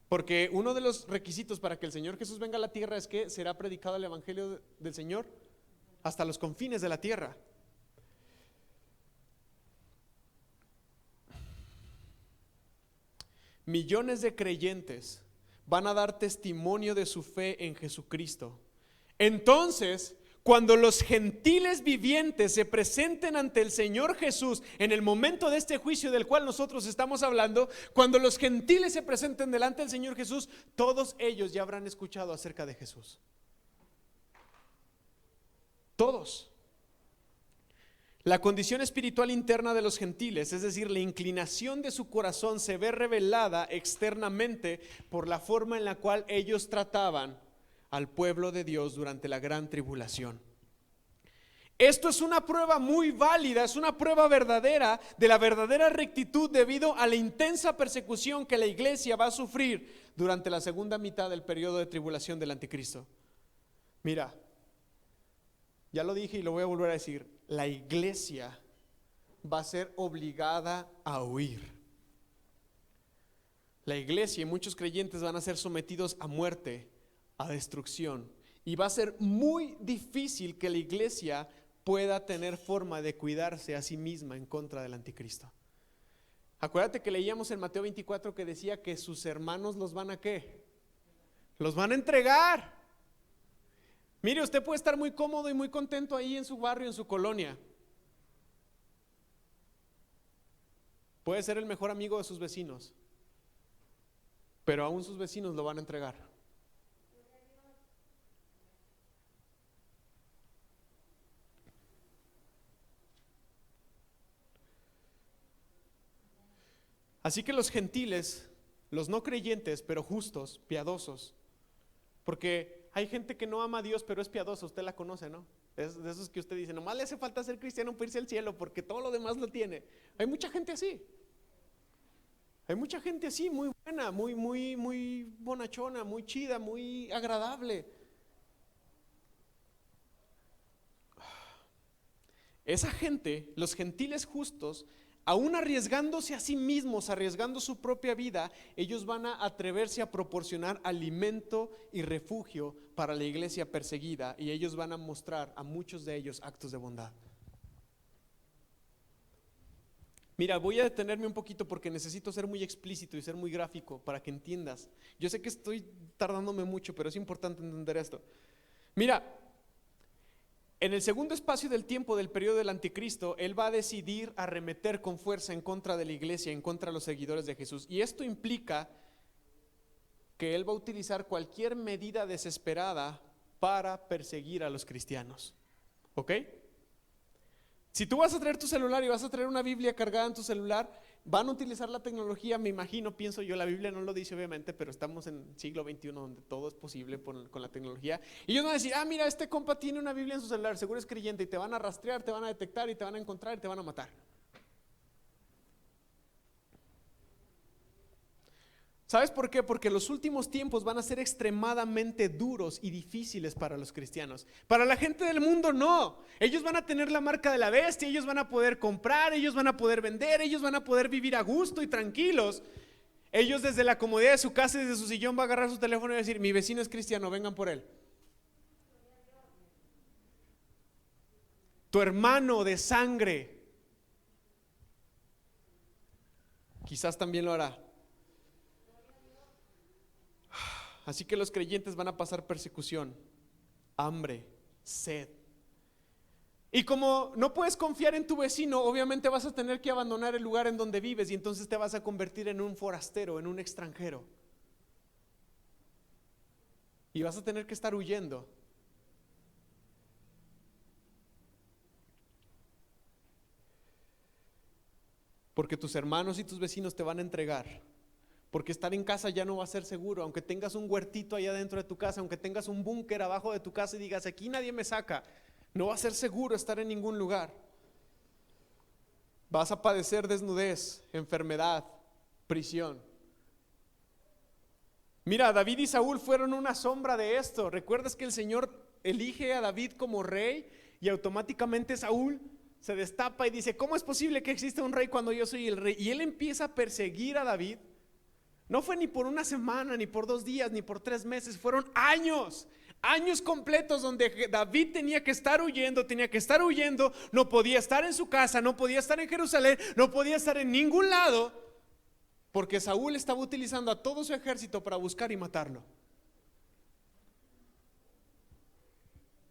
Porque uno de los requisitos para que el Señor Jesús venga a la tierra es que será predicado el evangelio del Señor hasta los confines de la tierra. Millones de creyentes van a dar testimonio de su fe en Jesucristo. Entonces, cuando los gentiles vivientes se presenten ante el Señor Jesús en el momento de este juicio del cual nosotros estamos hablando, cuando los gentiles se presenten delante del Señor Jesús, todos ellos ya habrán escuchado acerca de Jesús. Todos. La condición espiritual interna de los gentiles, es decir, la inclinación de su corazón, se ve revelada externamente por la forma en la cual ellos trataban al pueblo de Dios durante la gran tribulación. Esto es una prueba muy válida, es una prueba verdadera de la verdadera rectitud debido a la intensa persecución que la iglesia va a sufrir durante la segunda mitad del periodo de tribulación del anticristo. Mira, ya lo dije y lo voy a volver a decir, la iglesia va a ser obligada a huir. La iglesia y muchos creyentes van a ser sometidos a muerte, a destrucción, y va a ser muy difícil que la iglesia pueda tener forma de cuidarse a sí misma en contra del anticristo. Acuérdate que leíamos en Mateo 24 que decía que sus hermanos los van a ¿qué? Los van a entregar. Mire, usted puede estar muy cómodo y muy contento ahí en su barrio, en su colonia. Puede ser el mejor amigo de sus vecinos, pero aún sus vecinos lo van a entregar. Así que los gentiles, los no creyentes, pero justos, piadosos, porque hay gente que no ama a Dios, pero es piadosa, usted la conoce, ¿no? Es de esos que usted dice, nomás le hace falta ser cristiano para irse al cielo, porque todo lo demás lo tiene. Hay mucha gente así. Hay mucha gente así, muy buena, muy bonachona, muy chida, muy agradable. Esa gente, los gentiles justos, aún arriesgándose a sí mismos, arriesgando su propia vida, ellos van a atreverse a proporcionar alimento y refugio para la iglesia perseguida, y ellos van a mostrar a muchos de ellos actos de bondad. Mira, voy a detenerme un poquito porque necesito ser muy explícito y ser muy gráfico para que entiendas. Yo sé que estoy tardándome mucho, pero es importante entender esto. Mira, en el segundo espacio del tiempo del periodo del anticristo, él va a decidir arremeter con fuerza en contra de la iglesia, en contra de los seguidores de Jesús. Y esto implica que él va a utilizar cualquier medida desesperada para perseguir a los cristianos. ¿Ok? Si tú vas a traer tu celular y vas a traer una Biblia cargada en tu celular, van a utilizar la tecnología, me imagino, pienso yo, la Biblia no lo dice obviamente, pero estamos en siglo XXI donde todo es posible con la tecnología. Y ellos van a decir, mira, este compa tiene una Biblia en su celular, seguro es creyente, y te van a rastrear, te van a detectar y te van a encontrar y te van a matar. ¿Sabes por qué? Porque los últimos tiempos van a ser extremadamente duros y difíciles para los cristianos. Para la gente del mundo no. Ellos van a tener la marca de la bestia, ellos van a poder comprar, ellos van a poder vender, ellos van a poder vivir a gusto y tranquilos. Ellos desde la comodidad de su casa y desde su sillón va a agarrar su teléfono y decir, mi vecino es cristiano, vengan por él. Tu hermano de sangre quizás también lo hará. Así que los creyentes van a pasar persecución, hambre, sed. Y como no puedes confiar en tu vecino, obviamente vas a tener que abandonar el lugar en donde vives y entonces te vas a convertir en un forastero, en un extranjero. Y vas a tener que estar huyendo. Porque tus hermanos y tus vecinos te van a entregar. Porque estar en casa ya no va a ser seguro, aunque tengas un huertito allá dentro de tu casa, aunque tengas un búnker abajo de tu casa y digas, aquí nadie me saca, no va a ser seguro estar en ningún lugar. Vas a padecer desnudez, enfermedad, prisión. Mira, David y Saúl fueron una sombra de esto. ¿Recuerdas que el Señor elige a David como rey y automáticamente Saúl se destapa y dice, ¿cómo es posible que exista un rey cuando yo soy el rey? Y él empieza a perseguir a David. No fue ni por una semana, ni por 2 días, ni por 3 meses, fueron años completos donde David tenía que estar huyendo, no podía estar en su casa, no podía estar en Jerusalén, no podía estar en ningún lado, porque Saúl estaba utilizando a todo su ejército para buscar y matarlo.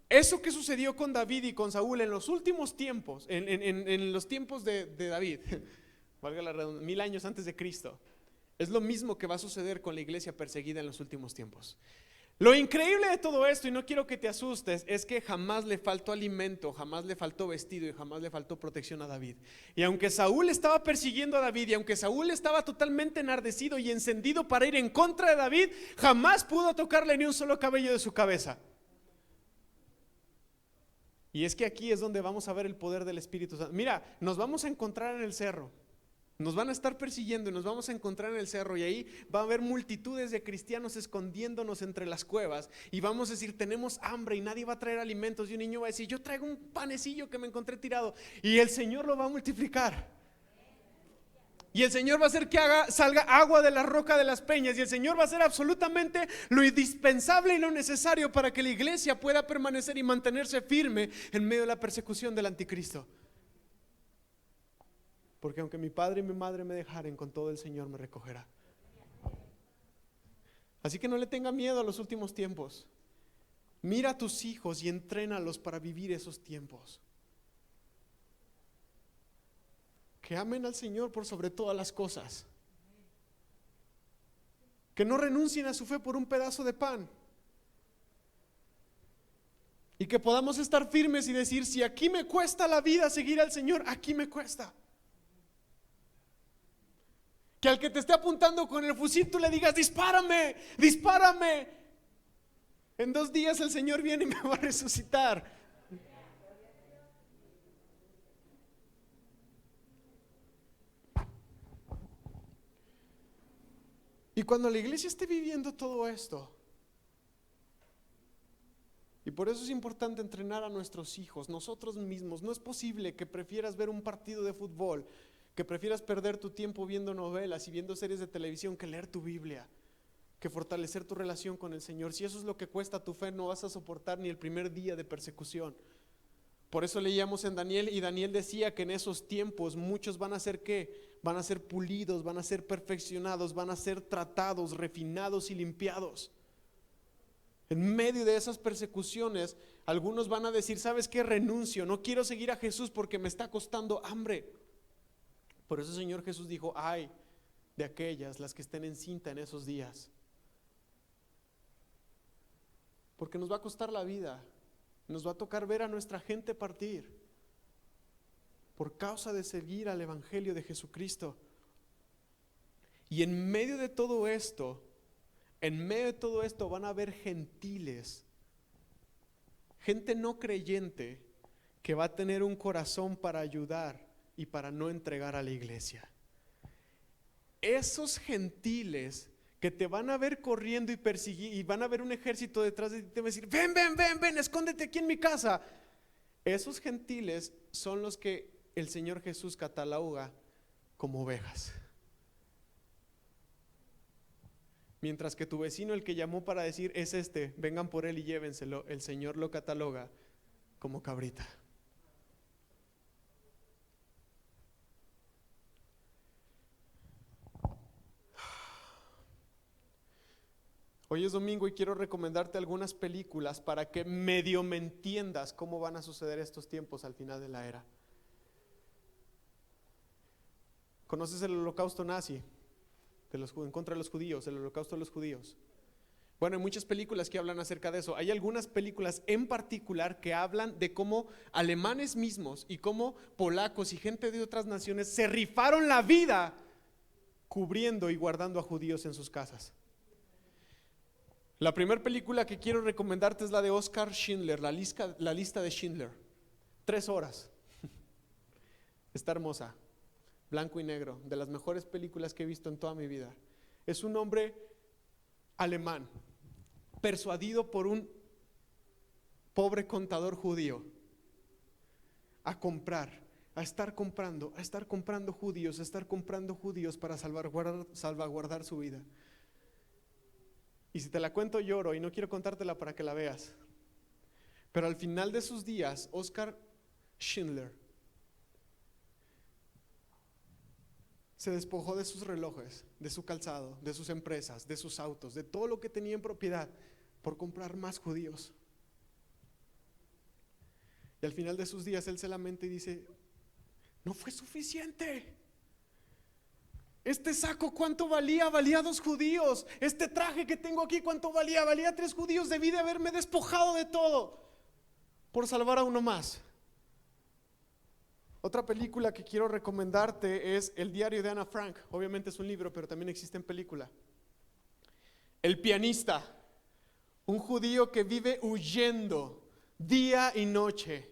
Eso que sucedió con David y con Saúl en los últimos tiempos, en los tiempos de David, valga la redundancia, 1000 años antes de Cristo, es lo mismo que va a suceder con la iglesia perseguida en los últimos tiempos. Lo increíble de todo esto, y no quiero que te asustes, es que jamás le faltó alimento, jamás le faltó vestido y jamás le faltó protección a David. Y aunque Saúl estaba persiguiendo a David y aunque Saúl estaba totalmente enardecido y encendido para ir en contra de David, jamás pudo tocarle ni un solo cabello de su cabeza. Y es que aquí es donde vamos a ver el poder del Espíritu Santo. Mira, nos vamos a encontrar en el cerro. Nos van a estar persiguiendo y nos vamos a encontrar en el cerro y ahí va a haber multitudes de cristianos escondiéndonos entre las cuevas y vamos a decir, tenemos hambre y nadie va a traer alimentos y un niño va a decir, yo traigo un panecillo que me encontré tirado y el Señor lo va a multiplicar. Y el Señor va a hacer que salga agua de la roca de las peñas y el Señor va a hacer absolutamente lo indispensable y lo necesario para que la iglesia pueda permanecer y mantenerse firme en medio de la persecución del anticristo. Porque aunque mi padre y mi madre me dejaren, con todo el Señor me recogerá. Así que no le tenga miedo a los últimos tiempos. Mira a tus hijos y entrénalos para vivir esos tiempos. Que amen al Señor por sobre todas las cosas. Que no renuncien a su fe por un pedazo de pan. Y que podamos estar firmes y decir, si aquí me cuesta la vida seguir al Señor, aquí me cuesta. Que al que te esté apuntando con el fusil tú le digas, dispárame, dispárame. En 2 días el Señor viene y me va a resucitar. Y cuando la iglesia esté viviendo todo esto, y por eso es importante entrenar a nuestros hijos, nosotros mismos, no es posible que prefieras ver un partido de fútbol, que prefieras perder tu tiempo viendo novelas y viendo series de televisión que leer tu Biblia, que fortalecer tu relación con el Señor. Si eso es lo que cuesta tu fe, no vas a soportar ni el primer día de persecución. Por eso leíamos en Daniel y Daniel decía que en esos tiempos muchos van a ser ¿qué? Van a ser pulidos, van a ser perfeccionados, van a ser tratados, refinados y limpiados. En medio de esas persecuciones, algunos van a decir, ¿sabes qué? Renuncio, no quiero seguir a Jesús porque me está costando hambre. Por eso el Señor Jesús dijo, ay de aquellas las que estén encinta en esos días. porque nos va a costar la vida, nos va a tocar ver a nuestra gente partir por causa de seguir al Evangelio de Jesucristo. Y en medio de todo esto van a haber gentiles, gente no creyente que va a tener un corazón para ayudar y para no entregar a la iglesia. Esos gentiles que te van a ver corriendo y perseguir, y van a ver un ejército detrás de ti, te van a decir, ven, escóndete aquí en mi casa. Esos gentiles son los que el Señor Jesús cataloga como ovejas. Mientras que tu vecino, el que llamó para decir, es este, vengan por él y llévenselo, el Señor lo cataloga como cabrita. Hoy es domingo y quiero recomendarte algunas películas para que medio me entiendas cómo van a suceder estos tiempos al final de la era. ¿Conoces el holocausto nazi? En contra de los judíos, el holocausto de los judíos. Bueno, hay muchas películas que hablan acerca de eso. Hay algunas películas en particular que hablan de cómo alemanes mismos y cómo polacos y gente de otras naciones se rifaron la vida cubriendo y guardando a judíos en sus casas. La primera película que quiero recomendarte es la de Oskar Schindler, la lista de Schindler. 3 horas. Está hermosa, blanco y negro, de las mejores películas que he visto en toda mi vida. Es un hombre alemán, persuadido por un pobre contador judío a estar comprando judíos para salvaguardar su vida. Y si te la cuento lloro y no quiero contártela para que la veas. Pero al final de sus días, Oskar Schindler se despojó de sus relojes, de su calzado, de sus empresas, de sus autos, de todo lo que tenía en propiedad por comprar más judíos. Y al final de sus días él se lamenta y dice, no fue suficiente. Este saco, ¿cuánto valía? Valía 2 judíos. Este traje que tengo aquí, ¿cuánto valía? Valía 3 judíos. Debí de haberme despojado de todo por salvar a uno más. Otra película que quiero recomendarte es El diario de Ana Frank. Obviamente es un libro, pero también existe en película. El pianista, un judío que vive huyendo día y noche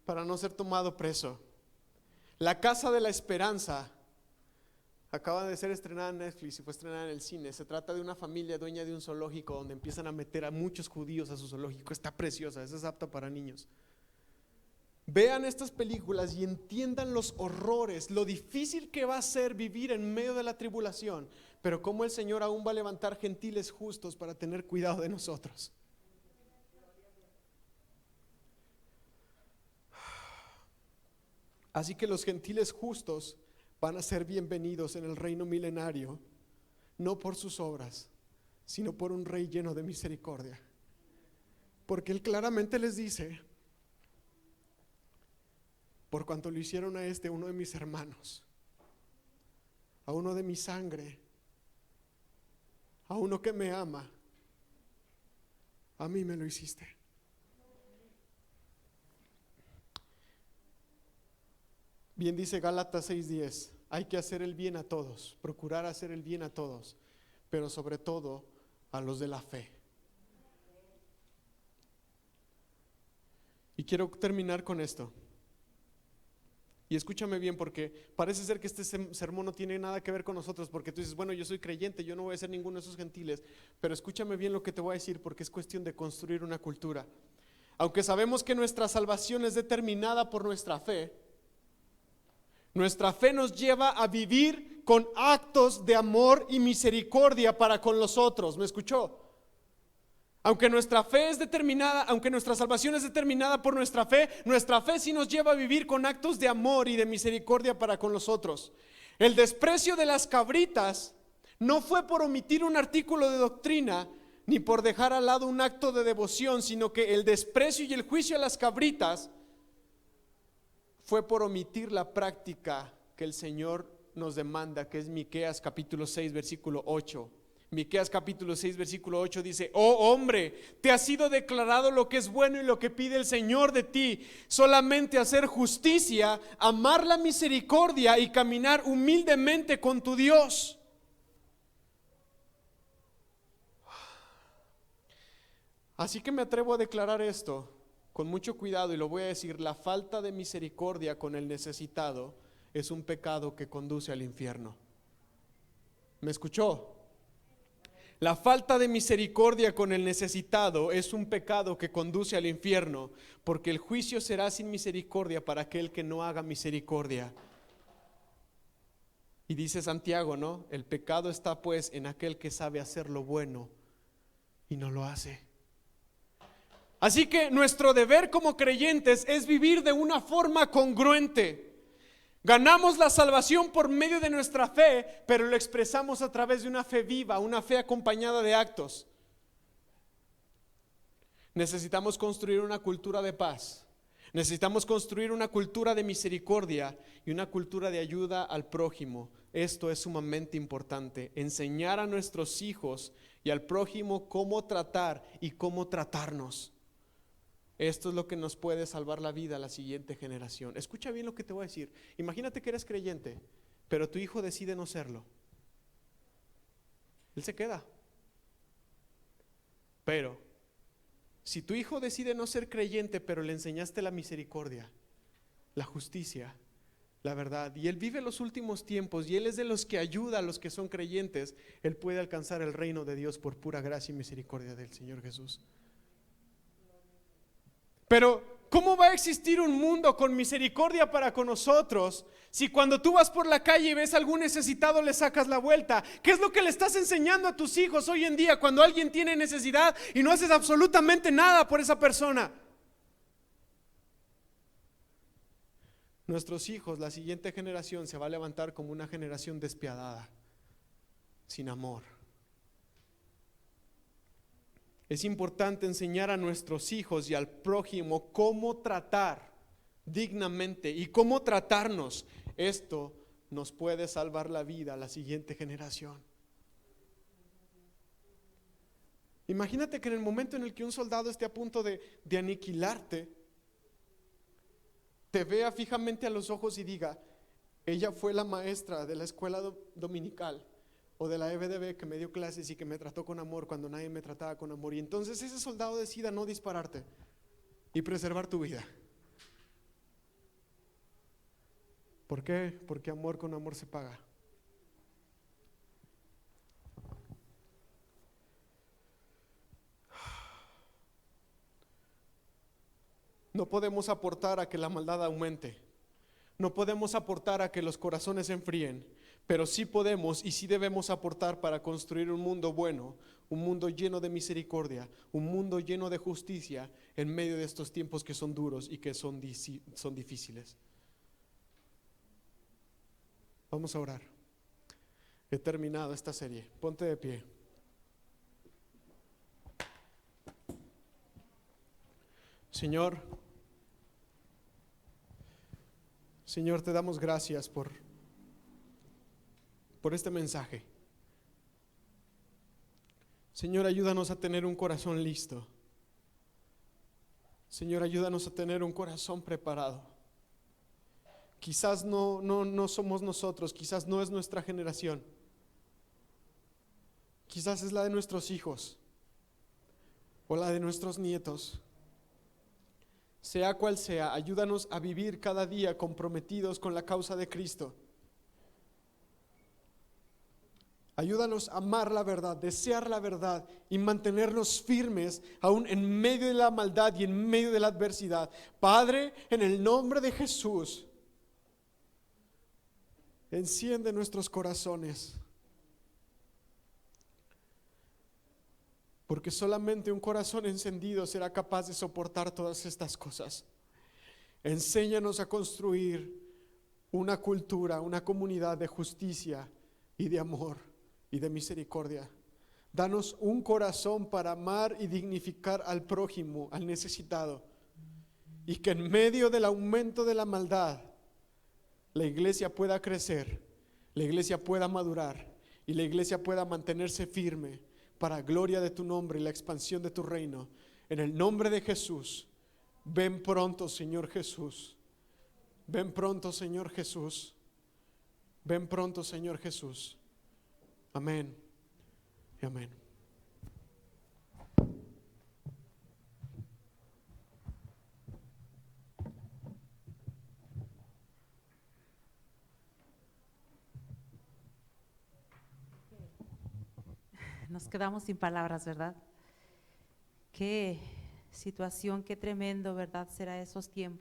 para no ser tomado preso. La casa de la esperanza acaba de ser estrenada en Netflix y fue estrenada en el cine. Se trata de una familia dueña de un zoológico donde empiezan a meter a muchos judíos a su zoológico. Está preciosa, es apta para niños. Vean estas películas y entiendan los horrores, lo difícil que va a ser vivir en medio de la tribulación, pero cómo el Señor aún va a levantar gentiles justos para tener cuidado de nosotros. Así que los gentiles justos van a ser bienvenidos en el reino milenario, no por sus obras, sino por un rey lleno de misericordia. Porque Él claramente les dice, por cuanto lo hicieron a uno de mis hermanos, a uno de mi sangre, a uno que me ama, a mí me lo hiciste. Bien dice Gálatas 6:10, hay que hacer el bien a todos, procurar hacer el bien a todos, pero sobre todo a los de la fe. Y quiero terminar con esto. Y escúchame bien, porque parece ser que este sermón no tiene nada que ver con nosotros, porque tú dices, bueno, yo soy creyente, yo no voy a ser ninguno de esos gentiles, pero escúchame bien lo que te voy a decir, porque es cuestión de construir una cultura. Aunque sabemos que nuestra salvación es determinada por nuestra fe nos lleva a vivir con actos de amor y misericordia para con los otros. ¿Me escuchó? Aunque nuestra fe es determinada, aunque nuestra salvación es determinada por nuestra fe sí nos lleva a vivir con actos de amor y de misericordia para con los otros. El desprecio de las cabritas no fue por omitir un artículo de doctrina, ni por dejar al lado un acto de devoción, sino que el desprecio y el juicio a las cabritas fue por omitir la práctica que el Señor nos demanda, que es Miqueas capítulo 6 versículo 8. Miqueas capítulo 6 versículo 8 dice: oh hombre, te ha sido declarado lo que es bueno y lo que pide el Señor de ti, solamente hacer justicia, amar la misericordia y caminar humildemente con tu Dios. Así que me atrevo a declarar esto con mucho cuidado y lo voy a decir: la falta de misericordia con el necesitado es un pecado que conduce al infierno. ¿Me escuchó? La falta de misericordia con el necesitado es un pecado que conduce al infierno, porque el juicio será sin misericordia para aquel que no haga misericordia. Y dice Santiago, ¿no? El pecado está pues en aquel que sabe hacer lo bueno y no lo hace. Así que nuestro deber como creyentes es vivir de una forma congruente. Ganamos la salvación por medio de nuestra fe, pero lo expresamos a través de una fe viva, una fe acompañada de actos. Necesitamos construir una cultura de paz. Necesitamos construir una cultura de misericordia y una cultura de ayuda al prójimo. Esto es sumamente importante. Enseñar a nuestros hijos y al prójimo cómo tratar y cómo tratarnos. Esto es lo que nos puede salvar la vida a la siguiente generación. Escucha bien lo que te voy a decir. Imagínate que eres creyente, pero tu hijo decide no serlo. Él se queda. Pero si tu hijo decide no ser creyente, pero le enseñaste la misericordia, la justicia, la verdad, y él vive los últimos tiempos y él es de los que ayuda a los que son creyentes, él puede alcanzar el reino de Dios por pura gracia y misericordia del Señor Jesús. Pero ¿cómo va a existir un mundo con misericordia para con nosotros si cuando tú vas por la calle y ves a algún necesitado le sacas la vuelta? ¿Qué es lo que le estás enseñando a tus hijos hoy en día cuando alguien tiene necesidad y no haces absolutamente nada por esa persona? Nuestros hijos, la siguiente generación, se va a levantar como una generación despiadada, sin amor. Es importante enseñar a nuestros hijos y al prójimo cómo tratar dignamente y cómo tratarnos. Esto nos puede salvar la vida a la siguiente generación. Imagínate que en el momento en el que un soldado esté a punto de aniquilarte, te vea fijamente a los ojos y diga: ella fue la maestra de la escuela dominical o de la EBDB que me dio clases y que me trató con amor cuando nadie me trataba con amor. Y entonces ese soldado decida no dispararte y preservar tu vida. ¿Por qué? Porque amor con amor se paga. No podemos aportar a que la maldad aumente. No podemos aportar a que los corazones se enfríen, pero sí podemos y sí debemos aportar para construir un mundo bueno, un mundo lleno de misericordia, un mundo lleno de justicia en medio de estos tiempos que son duros y que son difíciles. Vamos a orar. He terminado esta serie. Ponte de pie. Señor, te damos gracias por este mensaje. Señor, ayúdanos a tener un corazón listo. Señor, ayúdanos a tener un corazón preparado. Quizás no somos nosotros, quizás no es nuestra generación. Quizás es la de nuestros hijos o la de nuestros nietos. Sea cual sea, ayúdanos a vivir cada día comprometidos con la causa de Cristo. Ayúdanos a amar la verdad, desear la verdad y mantenernos firmes aún en medio de la maldad y en medio de la adversidad. Padre, en el nombre de Jesús, enciende nuestros corazones. Porque solamente un corazón encendido será capaz de soportar todas estas cosas. Enséñanos a construir una cultura, una comunidad de justicia y de amor y de misericordia. Danos un corazón para amar y dignificar al prójimo, al necesitado. Y que en medio del aumento de la maldad, la iglesia pueda crecer, la iglesia pueda madurar y la iglesia pueda mantenerse firme para gloria de tu nombre y la expansión de tu reino. En el nombre de Jesús, ven pronto, Señor Jesús. Ven pronto, Señor Jesús. Ven pronto, Señor Jesús. Amén y amén. Nos quedamos sin palabras, ¿verdad? Qué situación, qué tremendo, ¿verdad? Será esos tiempos.